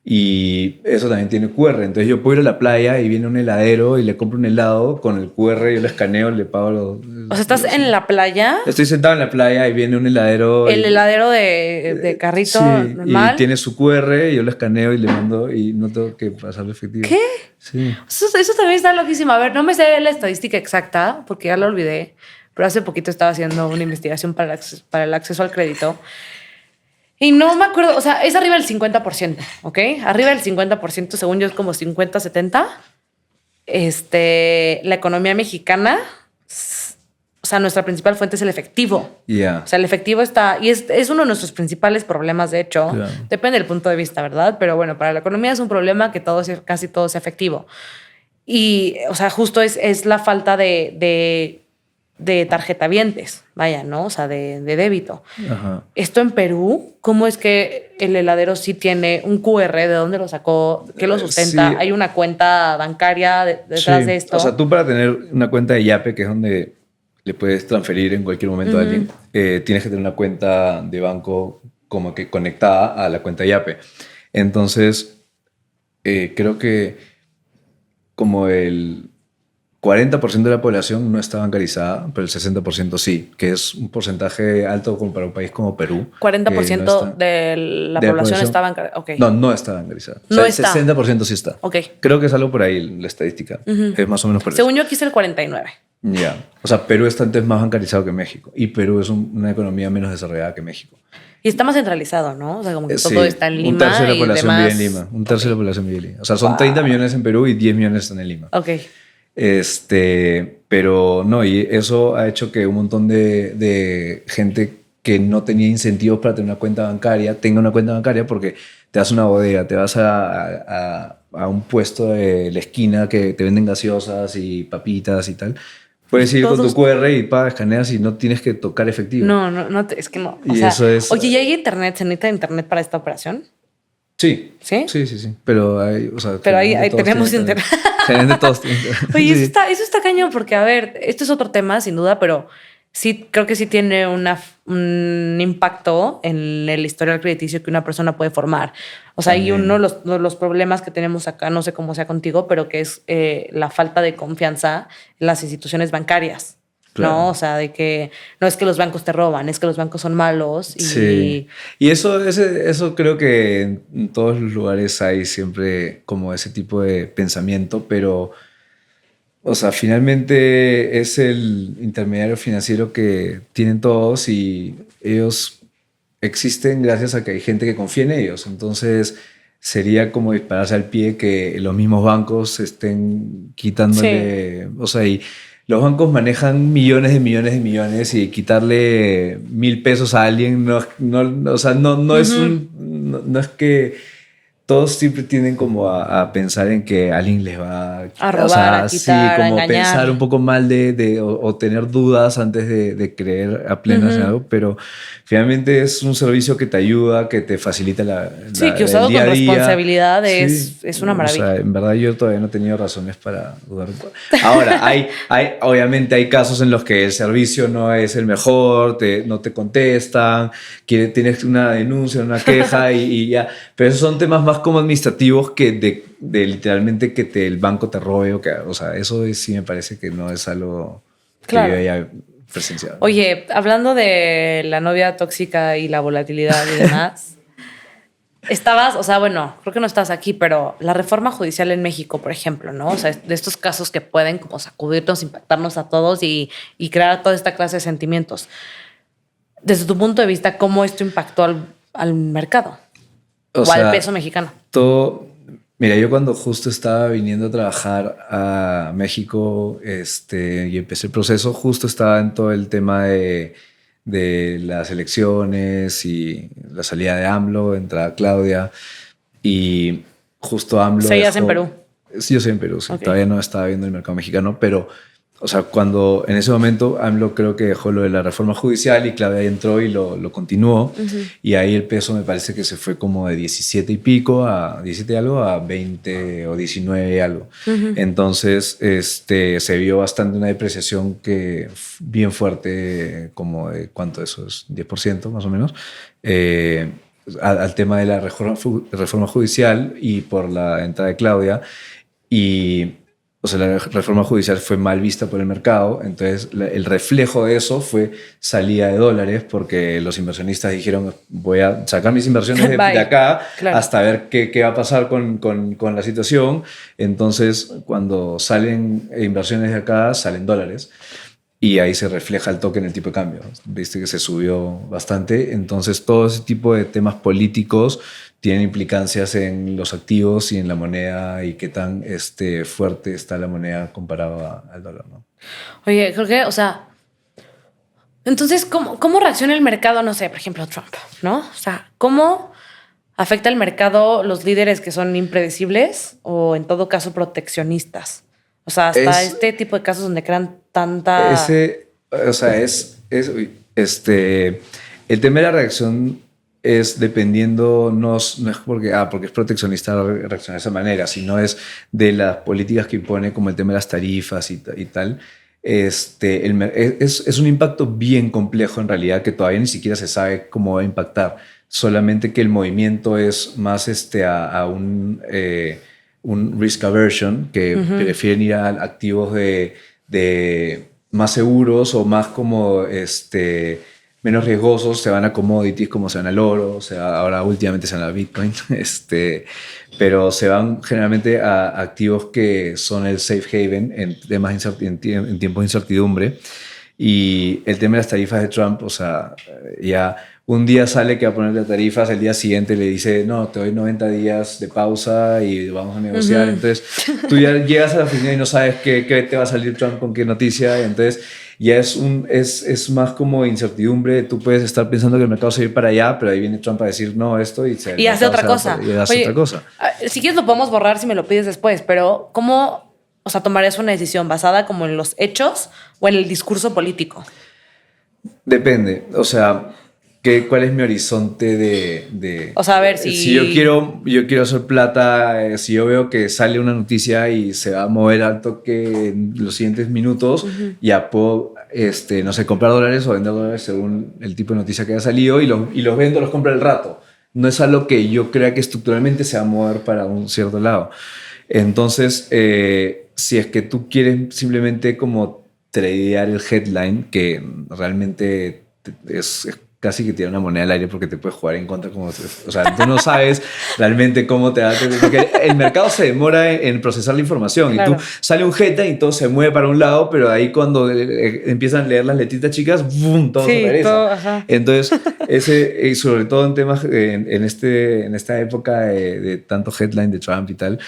Speaker 2: Y eso también tiene QR. Entonces yo puedo ir a la playa y viene un heladero y le compro un helado con el QR, yo lo escaneo, le pago los...
Speaker 1: O sea, ¿estás en la playa?
Speaker 2: Estoy sentado en la playa y viene un heladero...
Speaker 1: El heladero de carrito normal.
Speaker 2: Y tiene su QR, yo lo escaneo y le mando y no tengo que pasarle efectivo.
Speaker 1: ¿Qué?
Speaker 2: Sí.
Speaker 1: Eso también está loquísimo. A ver, no me sé la estadística exacta porque ya la olvidé, pero hace poquito estaba haciendo una investigación para el acceso al crédito. Y no me acuerdo, o sea, es arriba del 50%, ¿ok? Arriba del 50%, según yo es como 50, 70. La economía mexicana, o sea, nuestra principal fuente es el efectivo.
Speaker 2: Yeah.
Speaker 1: O sea, el efectivo está, y es uno de nuestros principales problemas, de hecho. Yeah. Depende del punto de vista, ¿verdad? Pero bueno, para la economía es un problema que casi todo sea efectivo. Y, o sea, justo es la falta de tarjetavientes, vaya, ¿no? O sea, de débito. Ajá. Esto en Perú, ¿cómo es que el heladero sí tiene un QR? ¿De dónde lo sacó? ¿Qué lo sustenta? Sí. ¿Hay una cuenta bancaria detrás de esto?
Speaker 2: O sea, tú para tener una cuenta de Yape, que es donde le puedes transferir en cualquier momento a alguien, tienes que tener una cuenta de banco como que conectada a la cuenta de Yape. Entonces, creo que como el 40% de la población no está bancarizada, pero el 60% sí, que es un porcentaje alto como para un país como Perú.
Speaker 1: 40% no de la población está bancarizada. Okay.
Speaker 2: No está bancarizada.
Speaker 1: No
Speaker 2: o sea, el 60% sí está.
Speaker 1: Okay.
Speaker 2: Creo que es algo por ahí la estadística. Es más o menos por eso.
Speaker 1: Según yo aquí es el 49%.
Speaker 2: Ya. O sea, Perú está antes más bancarizado que México. Y Perú es una economía menos desarrollada que México.
Speaker 1: Y está más centralizado, ¿no? O sea, como que todo está en Lima.
Speaker 2: Un tercio de la población vive en Lima. Un tercio de la población vive en Lima. O sea, son 30 millones en Perú y 10 millones están en Lima.
Speaker 1: Ok.
Speaker 2: Pero no, y eso ha hecho que un montón de gente que no tenía incentivos para tener una cuenta bancaria tenga una cuenta bancaria porque te das una bodega, te vas a un puesto de la esquina que te venden gaseosas y papitas y tal. Puedes ir con
Speaker 1: Todos-
Speaker 2: tu QR y escaneas y no tienes que tocar efectivo.
Speaker 1: No, es que no. O
Speaker 2: Y
Speaker 1: sea,
Speaker 2: eso es...
Speaker 1: oye, ¿y hay internet? ¿Se necesita internet para esta operación?
Speaker 2: Sí.
Speaker 1: ¿Sí?
Speaker 2: Sí. Pero hay, o sea,
Speaker 1: Pero ahí
Speaker 2: generalmente todos
Speaker 1: tenemos
Speaker 2: tienen
Speaker 1: internet.
Speaker 2: Generalmente todos tienen internet.
Speaker 1: Oye,
Speaker 2: Sí.
Speaker 1: eso está cañón porque, a ver, esto es otro tema, sin duda, pero sí creo que sí tiene un impacto en el historial crediticio que una persona puede formar. O sea, hay
Speaker 2: También.
Speaker 1: uno de los problemas que tenemos acá, no sé cómo sea contigo, pero que es la falta de confianza en las instituciones bancarias.
Speaker 2: Claro.
Speaker 1: ¿No? O sea, de que no es que los bancos te roban, es que los bancos son malos. Y
Speaker 2: Sí. Y eso creo que en todos los lugares hay siempre como ese tipo de pensamiento, pero, o sea, finalmente es el intermediario financiero que tienen todos y ellos existen gracias a que hay gente que confía en ellos. Entonces sería como dispararse al pie que los mismos bancos estén quitándole, o sea, y los bancos manejan millones de millones de millones y quitarle 1,000 pesos a alguien o sea, no es no es que todos siempre tienden como a pensar en que alguien les va
Speaker 1: a robar,
Speaker 2: o sea,
Speaker 1: a quitar,
Speaker 2: sí,
Speaker 1: a
Speaker 2: como
Speaker 1: engañar.
Speaker 2: pensar un poco mal o tener dudas antes de creer a plenas en algo, pero finalmente es un servicio que te ayuda, que te facilita
Speaker 1: Sí, que
Speaker 2: el
Speaker 1: usado
Speaker 2: día
Speaker 1: con
Speaker 2: a día.
Speaker 1: responsabilidad
Speaker 2: Sí,
Speaker 1: es una maravilla.
Speaker 2: o sea, en verdad yo todavía no he tenido razones para dudar. Ahora, obviamente hay casos en los que el servicio no es el mejor, no te contestan, tienes una denuncia, una queja y ya. Pero esos son temas más como administrativos que de literalmente que el banco te robe. O sea, eso sí me parece que no es algo
Speaker 1: Claro.
Speaker 2: que yo haya presenciado.
Speaker 1: Oye, hablando de la novia tóxica y la volatilidad y demás, estabas, o sea, bueno, creo que no estás aquí, pero la reforma judicial en México, por ejemplo, ¿no? O sea, de estos casos que pueden como sacudirnos, impactarnos a todos y crear toda esta clase de sentimientos. Desde tu punto de vista, ¿cómo esto impactó al mercado? O
Speaker 2: sea,
Speaker 1: al peso mexicano.
Speaker 2: Mira, yo cuando justo estaba viniendo a trabajar a México y empecé el proceso, justo estaba en todo el tema de las elecciones y la salida de AMLO, entrada Claudia y justo AMLO
Speaker 1: ¿Seguías en Perú?
Speaker 2: Sí, yo soy en Perú, sí.
Speaker 1: Okay.
Speaker 2: Todavía no estaba viendo el mercado mexicano, pero, o sea, cuando en ese momento AMLO creo que dejó lo de la reforma judicial y Claudia entró y lo continuó. Y ahí el peso me parece que se fue como de 17 y pico a 17 y algo a 20 o 19 y algo. Entonces, se vio bastante una depreciación bien fuerte, como de ¿cuánto eso es? 10% más o menos. Al tema de la reforma judicial y por la entrada de Claudia. Y, o sea, la reforma judicial fue mal vista por el mercado, entonces el reflejo de eso fue salida de dólares porque los inversionistas dijeron voy a sacar mis inversiones de acá
Speaker 1: claro.
Speaker 2: hasta ver qué va a pasar con la situación. Entonces, cuando salen inversiones de acá, salen dólares. Y ahí se refleja el toque en el tipo de cambio. Viste que se subió bastante. Entonces, todo ese tipo de temas políticos tienen implicancias en los activos y en la moneda y qué tan fuerte está la moneda comparado al dólar, ¿no?
Speaker 1: Oye, creo que, o sea, entonces, ¿cómo reacciona el mercado? No sé, por ejemplo, Trump, ¿no? O sea, ¿cómo afecta el mercado los líderes que son impredecibles o, en todo caso, proteccionistas? O sea, hasta este tipo de casos donde crean tanta...
Speaker 2: O sea, el tema de la reacción es dependiendo, no es porque es proteccionista reaccionar de esa manera, sino es de las políticas que impone, como el tema de las tarifas y tal. Es un impacto bien complejo en realidad, que todavía ni siquiera se sabe cómo va a impactar. Solamente que el movimiento es más a un risk aversion, que prefieren ir a activos de más seguros o más como menos riesgosos, se van a commodities como se van al oro, o sea, ahora últimamente se van a Bitcoin, pero se van generalmente a activos que son el safe haven en temas en tiempos de incertidumbre. Y el tema de las tarifas de Trump, o sea, ya un día sale que va a poner las tarifas, el día siguiente le dice, no, te doy 90 días de pausa y vamos a negociar. Entonces, tú ya llegas a la oficina y no sabes qué te va a salir Trump con qué noticia. Y entonces, ya es más como incertidumbre. Tú puedes estar pensando que el mercado se va a ir para allá, pero ahí viene Trump a decir, no, esto,
Speaker 1: y hace otra cosa.
Speaker 2: Y hace otra cosa.
Speaker 1: Si quieres lo podemos borrar si me lo pides después, pero ¿cómo o sea, tomarías una decisión basada como en los hechos o en el discurso político?
Speaker 2: Depende, o sea, ¿cuál es mi horizonte de
Speaker 1: O sea, a ver si...
Speaker 2: Si yo quiero hacer plata, si yo veo que sale una noticia y se va a mover al toque en los siguientes minutos, ya puedo, no sé, comprar dólares o vender dólares según el tipo de noticia que haya salido y los vendo, los compro al rato. No es algo que yo crea que estructuralmente se va a mover para un cierto lado. Entonces, si es que tú quieres simplemente como tradear el headline, que realmente es casi que tirar una moneda al aire porque te puedes jugar en contra. O sea, tú no sabes realmente cómo te va a... Porque el mercado se demora en procesar la información. Claro. Y tú sale un headline y todo se mueve para un lado, pero ahí cuando empiezan a leer las letritas chicas, ¡boom! Todo se regresa. Todo, entonces, y sobre todo en temas, en esta época de tanto headline de Trump y tal,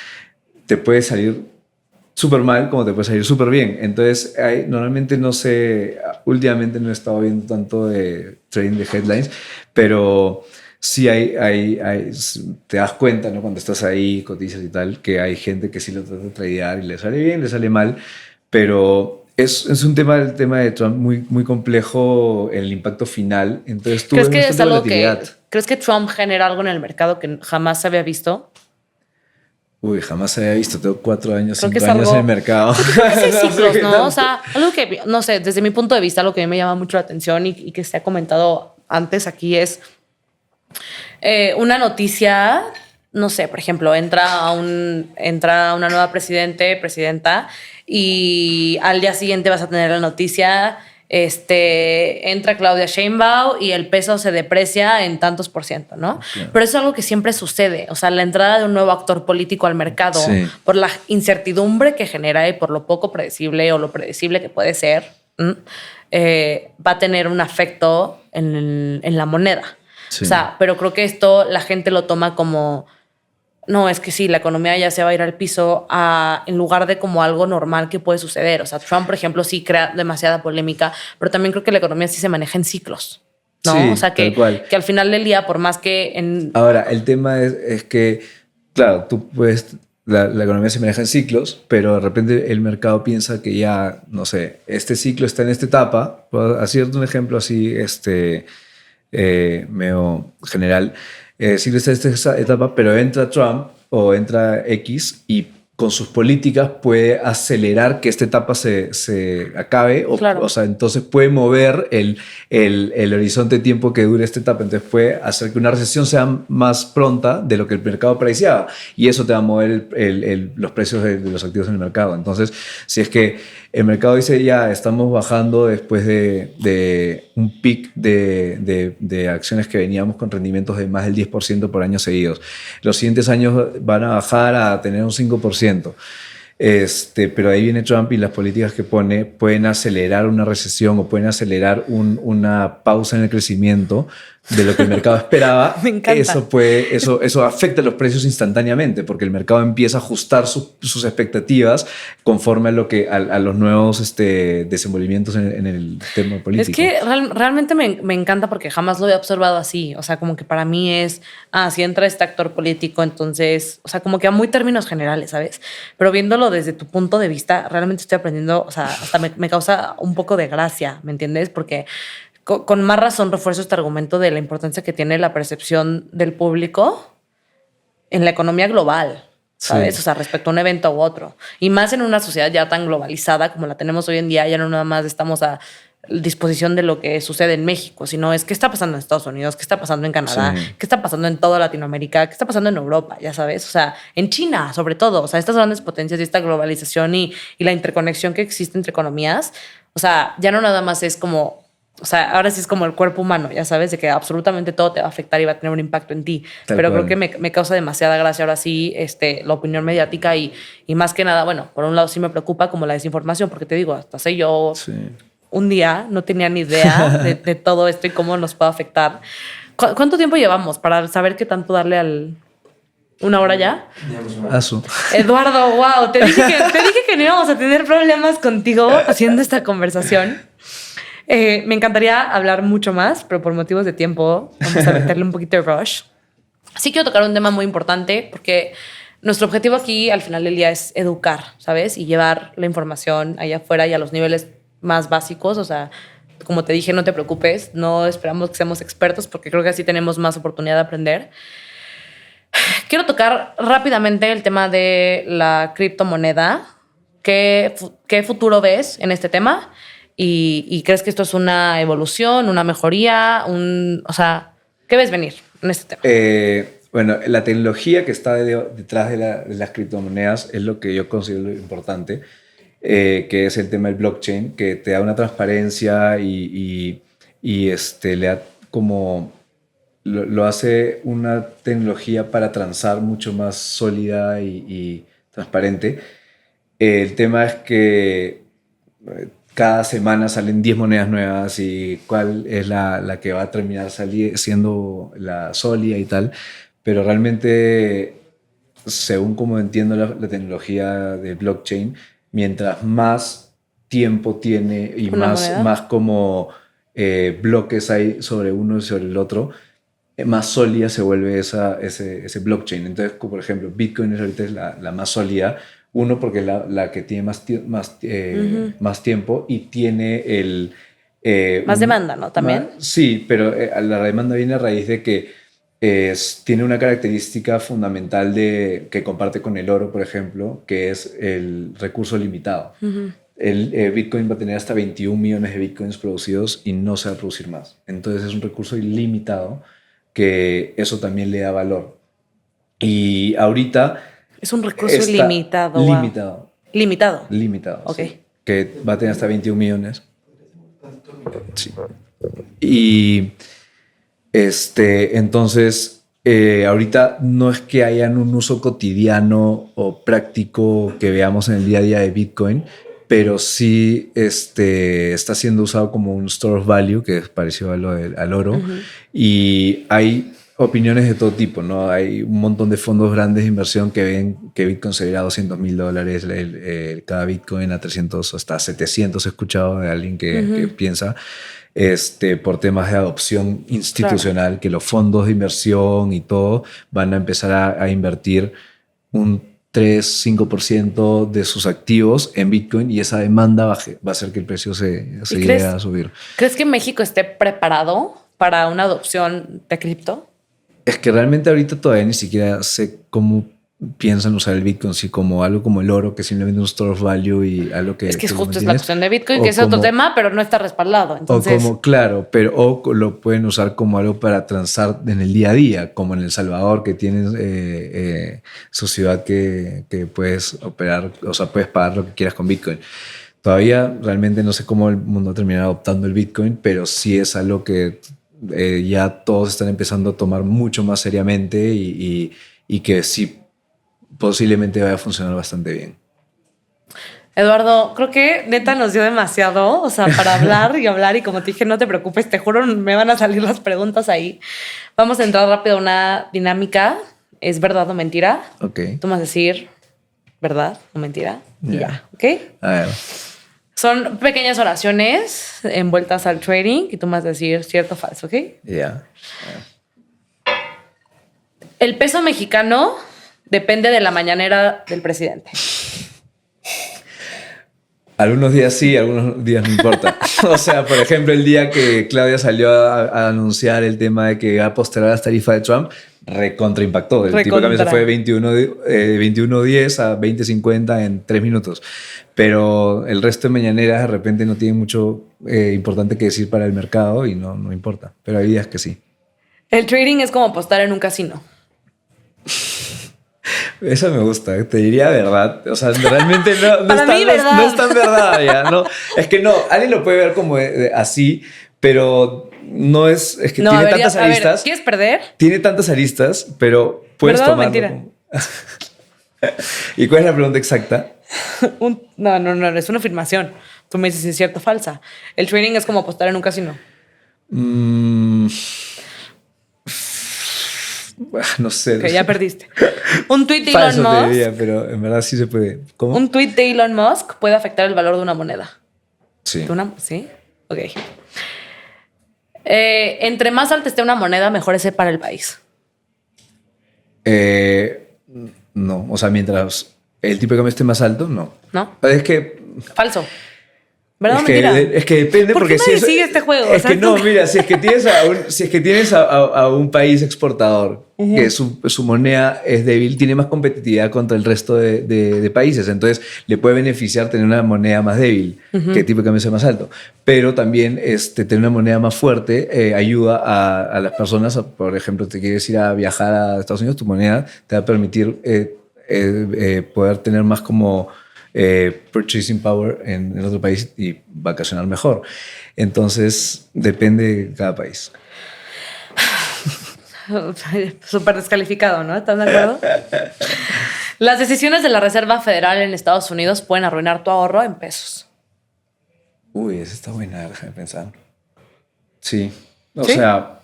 Speaker 2: te puede salir súper mal como te puede salir súper bien. Entonces, normalmente no sé, últimamente no he estado viendo tanto de trading de headlines, pero sí te das cuenta, ¿no? Cuando estás ahí, cotizas y tal, que hay gente que sí lo trata de tradear y le sale bien, le sale mal, pero es un el tema de Trump muy, muy complejo en el impacto final. Entonces, tú
Speaker 1: ¿Crees que es algo ¿crees que Trump genera algo en el mercado que jamás se había visto?
Speaker 2: Uy, jamás había visto. Tengo 4 años, 5 años en el mercado.
Speaker 1: Creo que ciclos, ¿no? O sea, algo que, no sé, desde mi punto de vista, algo que a mí me llama mucho la atención y que se ha comentado antes aquí es una noticia, no sé, por ejemplo, entra una nueva presidenta y al día siguiente vas a tener la noticia... entra Claudia Sheinbaum y el peso se deprecia en tantos %, ¿no? Claro. Pero eso es algo que siempre sucede. O sea, la entrada de un nuevo actor político al mercado, sí, por la incertidumbre que genera y por lo poco predecible o lo predecible que puede ser, va a tener un efecto en la moneda. Sí. O sea, pero creo que esto la gente lo toma como... No, es que sí, la economía ya se va a ir al piso en lugar de como algo normal que puede suceder. O sea, Trump, por ejemplo, sí crea demasiada polémica, pero también creo que la economía sí se maneja en ciclos, ¿no? Sí, o sea, que al final del día, por más que...
Speaker 2: Ahora, el tema es que, claro, tú puedes... La economía se maneja en ciclos, pero de repente el mercado piensa que ya, no sé, este ciclo está en esta etapa. Puedo hacerte un ejemplo así, medio general. Sigue esta etapa, pero entra Trump o entra X y con sus políticas puede acelerar que esta etapa se acabe. Claro. O sea, entonces puede mover el horizonte de tiempo que dure esta etapa. Entonces puede hacer que una recesión sea más pronta de lo que el mercado preciaba. Y eso te va a mover los precios de los activos en el mercado. Entonces, si es que el mercado dice ya estamos bajando después de un pic de acciones que veníamos con rendimientos de más del 10% por años seguidos. Los siguientes años van a bajar a tener un 5%. Pero ahí viene Trump y las políticas que pone pueden acelerar una recesión o pueden acelerar una pausa en el crecimiento de lo que el mercado esperaba.
Speaker 1: Me encanta.
Speaker 2: Eso afecta los precios instantáneamente porque el mercado empieza a ajustar sus expectativas conforme a los nuevos desenvolvimientos en el tema político.
Speaker 1: Es que realmente me encanta porque jamás lo he observado así. O sea, como que para mí es, si entra este actor político, entonces, o sea, como que a muy términos generales, ¿sabes? Pero viéndolo desde tu punto de vista, realmente estoy aprendiendo, o sea, hasta me causa un poco de gracia, ¿me entiendes? Porque con más razón refuerzo este argumento de la importancia que tiene la percepción del público en la economía global, ¿sabes? Sí. O sea, respecto a un evento u otro. Y más en una sociedad ya tan globalizada como la tenemos hoy en día, ya no nada más estamos a disposición de lo que sucede en México, sino es qué está pasando en Estados Unidos, qué está pasando en Canadá, sí, qué está pasando en toda Latinoamérica, qué está pasando en Europa, ya sabes, o sea, en China sobre todo, o sea, estas grandes potencias y esta globalización y la interconexión que existe entre economías, o sea, ya no nada más es como, o sea, ahora sí es como el cuerpo humano, ya sabes, de que absolutamente todo te va a afectar y va a tener un impacto en ti. Pero creo que me causa demasiada gracia ahora sí la opinión mediática y más que nada, bueno, por un lado sí me preocupa como la desinformación, porque te digo, hasta sé yo... Sí. Un día no tenía ni idea de todo esto y cómo nos puede afectar. ¿Cuánto tiempo llevamos para saber qué tanto darle al... ¿1 hora ya? Eduardo, wow, te dije que no íbamos a tener problemas contigo haciendo esta conversación. Me encantaría hablar mucho más, pero por motivos de tiempo vamos a meterle un poquito de rush. Sí quiero tocar un tema muy importante porque nuestro objetivo aquí al final del día es educar, ¿sabes? Y llevar la información allá afuera y a los niveles más básicos. O sea, como te dije, no te preocupes, no esperamos que seamos expertos porque creo que así tenemos más oportunidad de aprender. Quiero tocar rápidamente el tema de la criptomoneda. ¿Qué futuro ves en este tema? ¿Y crees que esto es una evolución, una mejoría? O sea, ¿qué ves venir en este tema?
Speaker 2: Bueno, la tecnología que está detrás de las criptomonedas es lo que yo considero importante, que es el tema del blockchain, que te da una transparencia y le da como... Lo hace una tecnología para transar mucho más sólida y transparente. El tema es que cada semana salen 10 monedas nuevas y cuál es la que va a terminar siendo la sólida y tal. Pero realmente, según como entiendo la tecnología de blockchain, mientras más tiempo tiene y más como bloques hay sobre uno y sobre el otro, más sólida se vuelve ese blockchain. Entonces, como por ejemplo, Bitcoin ahorita es la más sólida. Uno, porque es la que tiene más tiempo y tiene
Speaker 1: más demanda, ¿no? También.
Speaker 2: Sí, pero la demanda viene a raíz de que tiene una característica fundamental que comparte con el oro, por ejemplo, que es el recurso limitado. El Bitcoin va a tener hasta 21 millones de Bitcoins producidos y no se va a producir más. Entonces es un recurso ilimitado que eso también le da valor. Y ahorita...
Speaker 1: Es un recurso ilimitado.
Speaker 2: Limitado.
Speaker 1: Limitado.
Speaker 2: Limitado.
Speaker 1: Ok.
Speaker 2: Sí, que va a tener hasta 21 millones. Sí. Y entonces, ahorita no es que hayan un uso cotidiano o práctico que veamos en el día a día de Bitcoin, pero sí está siendo usado como un store of value, que es parecido al oro. Y hay opiniones de todo tipo, ¿no? Hay un montón de fondos grandes de inversión que ven que Bitcoin se irá a $200,000 cada Bitcoin, a 300 hasta 700 he escuchado de alguien que piensa por temas de adopción institucional, claro, que los fondos de inversión y todo van a empezar a invertir un 3-5% de sus activos en Bitcoin y esa demanda va a hacer que el precio se llegue a subir.
Speaker 1: ¿Crees que México esté preparado para una adopción de cripto?
Speaker 2: Es que realmente ahorita todavía ni siquiera sé cómo piensan usar el Bitcoin, sí, como algo como el oro, que simplemente un store of value y algo que...
Speaker 1: Es que justo es la cuestión de Bitcoin, que es otro tema, pero no está respaldado. Entonces...
Speaker 2: O como, claro, o lo pueden usar como algo para transar en el día a día, como en El Salvador, que tienes su ciudad que puedes operar, o sea, puedes pagar lo que quieras con Bitcoin. Todavía realmente no sé cómo el mundo terminará adoptando el Bitcoin, pero sí es algo que ya todos están empezando a tomar mucho más seriamente y que sí posiblemente vaya a funcionar bastante bien.
Speaker 1: Eduardo, creo que neta nos dio demasiado, o sea, para hablar y como te dije, no te preocupes, te juro, me van a salir las preguntas ahí. Vamos a entrar rápido a una dinámica. ¿Es verdad o mentira?
Speaker 2: Ok.
Speaker 1: Tú me vas a decir verdad o mentira. Y ya, ¿ok?
Speaker 2: A ver.
Speaker 1: Son pequeñas oraciones envueltas al trading y tú me vas a decir cierto o falso, ¿ok?
Speaker 2: Ya.
Speaker 1: El peso mexicano depende de la mañanera del presidente.
Speaker 2: Algunos días sí, algunos días no importa. O sea, por ejemplo, el día que Claudia salió a anunciar el tema de que va a postergar las tarifas de Trump, recontra impactó. El tipo de cambio se fue de 21.10 a 20.50 en 3 minutos. Pero el resto de mañaneras de repente no tienen mucho importante que decir para el mercado y no importa. Pero hay días que sí.
Speaker 1: El trading es como apostar en un casino.
Speaker 2: Eso me gusta, te diría verdad. O sea, realmente no es tan verdad ya, ¿no? Es que no, alguien lo puede ver como así, pero no es que no, tiene tantas aristas.
Speaker 1: Ver, ¿quieres perder?
Speaker 2: Tiene tantas aristas, pero puedes
Speaker 1: ¿verdad
Speaker 2: tomarlo.
Speaker 1: Mentira?
Speaker 2: Como... ¿Y cuál es la pregunta exacta?
Speaker 1: No, es una afirmación. Tú me dices si es cierta o falsa. El trading es como apostar en un casino.
Speaker 2: No sé.
Speaker 1: Que ya perdiste. Un tuit de Elon Musk.
Speaker 2: Diría, pero en verdad sí se puede. ¿Cómo?
Speaker 1: Un tuit de Elon Musk puede afectar el valor de una moneda.
Speaker 2: Sí.
Speaker 1: ¿Sí? Ok. Entre más alta esté una moneda, mejor es para el país.
Speaker 2: No, o sea, mientras el tipo de cambio esté más alto, no.
Speaker 1: ¿No?
Speaker 2: Es que...
Speaker 1: Falso. ¿Verdad o
Speaker 2: Es que,
Speaker 1: mentira?
Speaker 2: es que depende
Speaker 1: ¿Por
Speaker 2: porque
Speaker 1: qué nadie sigue este juego?
Speaker 2: Es
Speaker 1: O sea,
Speaker 2: que no, mira, si es que tienes a un país exportador que su moneda es débil, tiene más competitividad contra el resto de países. Entonces, le puede beneficiar tener una moneda más débil, que el tipo de cambio sea más alto. Pero también tener una moneda más fuerte ayuda a las personas, por ejemplo, te quieres ir a viajar a Estados Unidos, tu moneda te va a permitir poder tener más como purchasing power en otro país y vacacionar mejor. Entonces, depende de cada país.
Speaker 1: Súper descalificado, ¿no? ¿Estás de acuerdo? Las decisiones de la Reserva Federal en Estados Unidos pueden arruinar tu ahorro en pesos.
Speaker 2: Uy, esa está buena, déjame pensar. Sí, o
Speaker 1: ¿Sí?
Speaker 2: sea,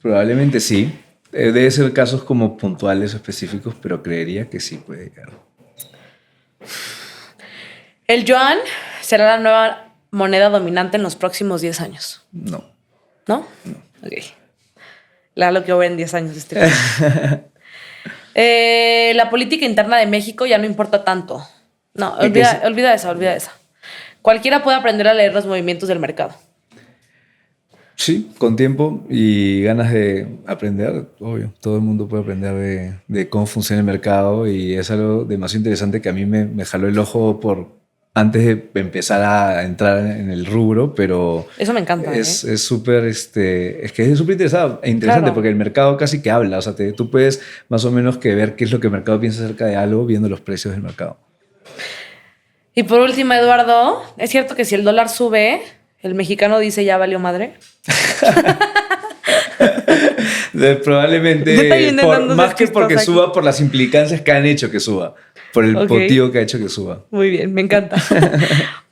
Speaker 2: probablemente sí. Debe ser casos como puntuales o específicos, pero creería que sí puede llegar.
Speaker 1: El yuan será la nueva moneda dominante en los próximos 10 años.
Speaker 2: No.
Speaker 1: ¿No? Ok. La lo que voy en 10 años de este país. La política interna de México ya no importa tanto. No, olvida esa. Cualquiera puede aprender a leer los movimientos del mercado.
Speaker 2: Sí, con tiempo y ganas de aprender, obvio. Todo el mundo puede aprender de cómo funciona el mercado y es algo demasiado interesante que a mí me jaló el ojo antes de empezar a entrar en el rubro, pero...
Speaker 1: Eso me encanta.
Speaker 2: Es súper, es que es súper interesante
Speaker 1: Claro.
Speaker 2: porque el mercado casi que habla. O sea, tú puedes más o menos que ver qué es lo que el mercado piensa acerca de algo viendo los precios del mercado.
Speaker 1: Y por último, Eduardo, ¿es cierto que si el dólar sube, el mexicano dice ya valió madre?
Speaker 2: Probablemente, más que porque suba, por las implicancias que han hecho que suba. Por el motivo que ha hecho que suba.
Speaker 1: Muy bien, me encanta.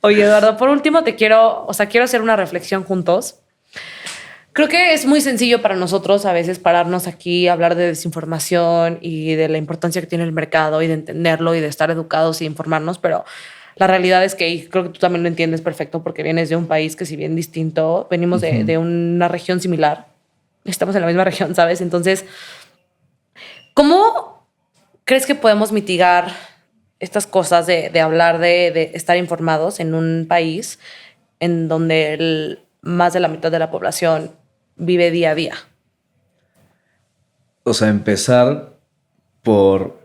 Speaker 1: Oye, Eduardo, por último quiero hacer una reflexión juntos. Creo que es muy sencillo para nosotros a veces pararnos aquí, hablar de desinformación y de la importancia que tiene el mercado y de entenderlo y de estar educados y informarnos, pero la realidad es que, y creo que tú también lo entiendes perfecto porque vienes de un país que si bien distinto, venimos de una región similar. Estamos en la misma región, ¿sabes? Entonces, ¿cómo crees que podemos mitigar estas cosas de hablar de estar informados en un país en donde más de la mitad de la población vive día a día?
Speaker 2: O sea, empezar por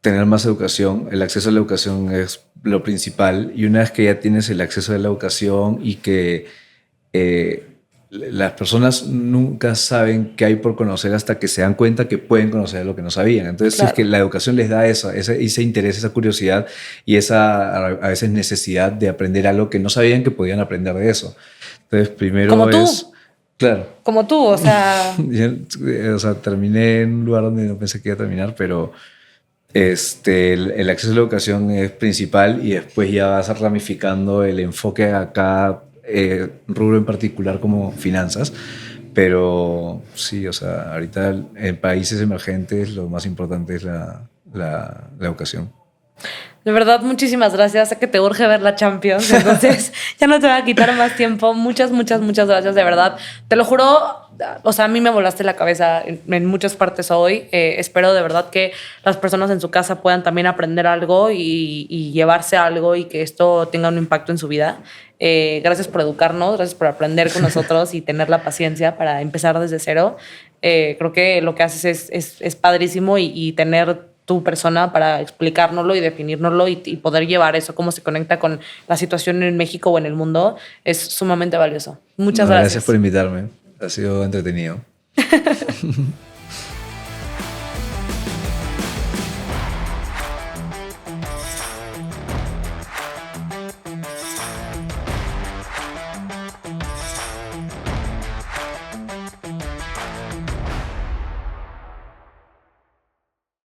Speaker 2: tener más educación. El acceso a la educación es lo principal. Y una vez que ya tienes el acceso a la educación y que las personas nunca saben qué hay por conocer hasta que se dan cuenta que pueden conocer lo que no sabían. Entonces,
Speaker 1: Claro.
Speaker 2: es que la educación les da ese interés, esa curiosidad y esa a veces necesidad de aprender algo que no sabían que podían aprender de eso. Entonces, primero
Speaker 1: Como tú.
Speaker 2: es... Claro.
Speaker 1: Como tú, o sea...
Speaker 2: O sea, terminé en un lugar donde no pensé que iba a terminar, pero el acceso a la educación es principal y después ya vas ramificando el enfoque a cada rubro en particular como finanzas. Pero sí, o sea, ahorita en países emergentes lo más importante es la educación.
Speaker 1: De verdad, muchísimas gracias. Sé que te urge ver la Champions, entonces ya no te voy a quitar más tiempo. Muchas gracias, de verdad. Te lo juro, o sea, a mí me volaste la cabeza en muchas partes hoy. Espero de verdad que las personas en su casa puedan también aprender algo y llevarse algo y que esto tenga un impacto en su vida. Gracias por educarnos, gracias por aprender con nosotros y tener la paciencia para empezar desde cero. Creo que lo que haces es padrísimo y tener tu persona para explicárnoslo y definírnoslo y poder llevar eso, cómo se conecta con la situación en México o en el mundo, es sumamente valioso. Muchas gracias.
Speaker 2: Gracias por invitarme. Ha sido entretenido.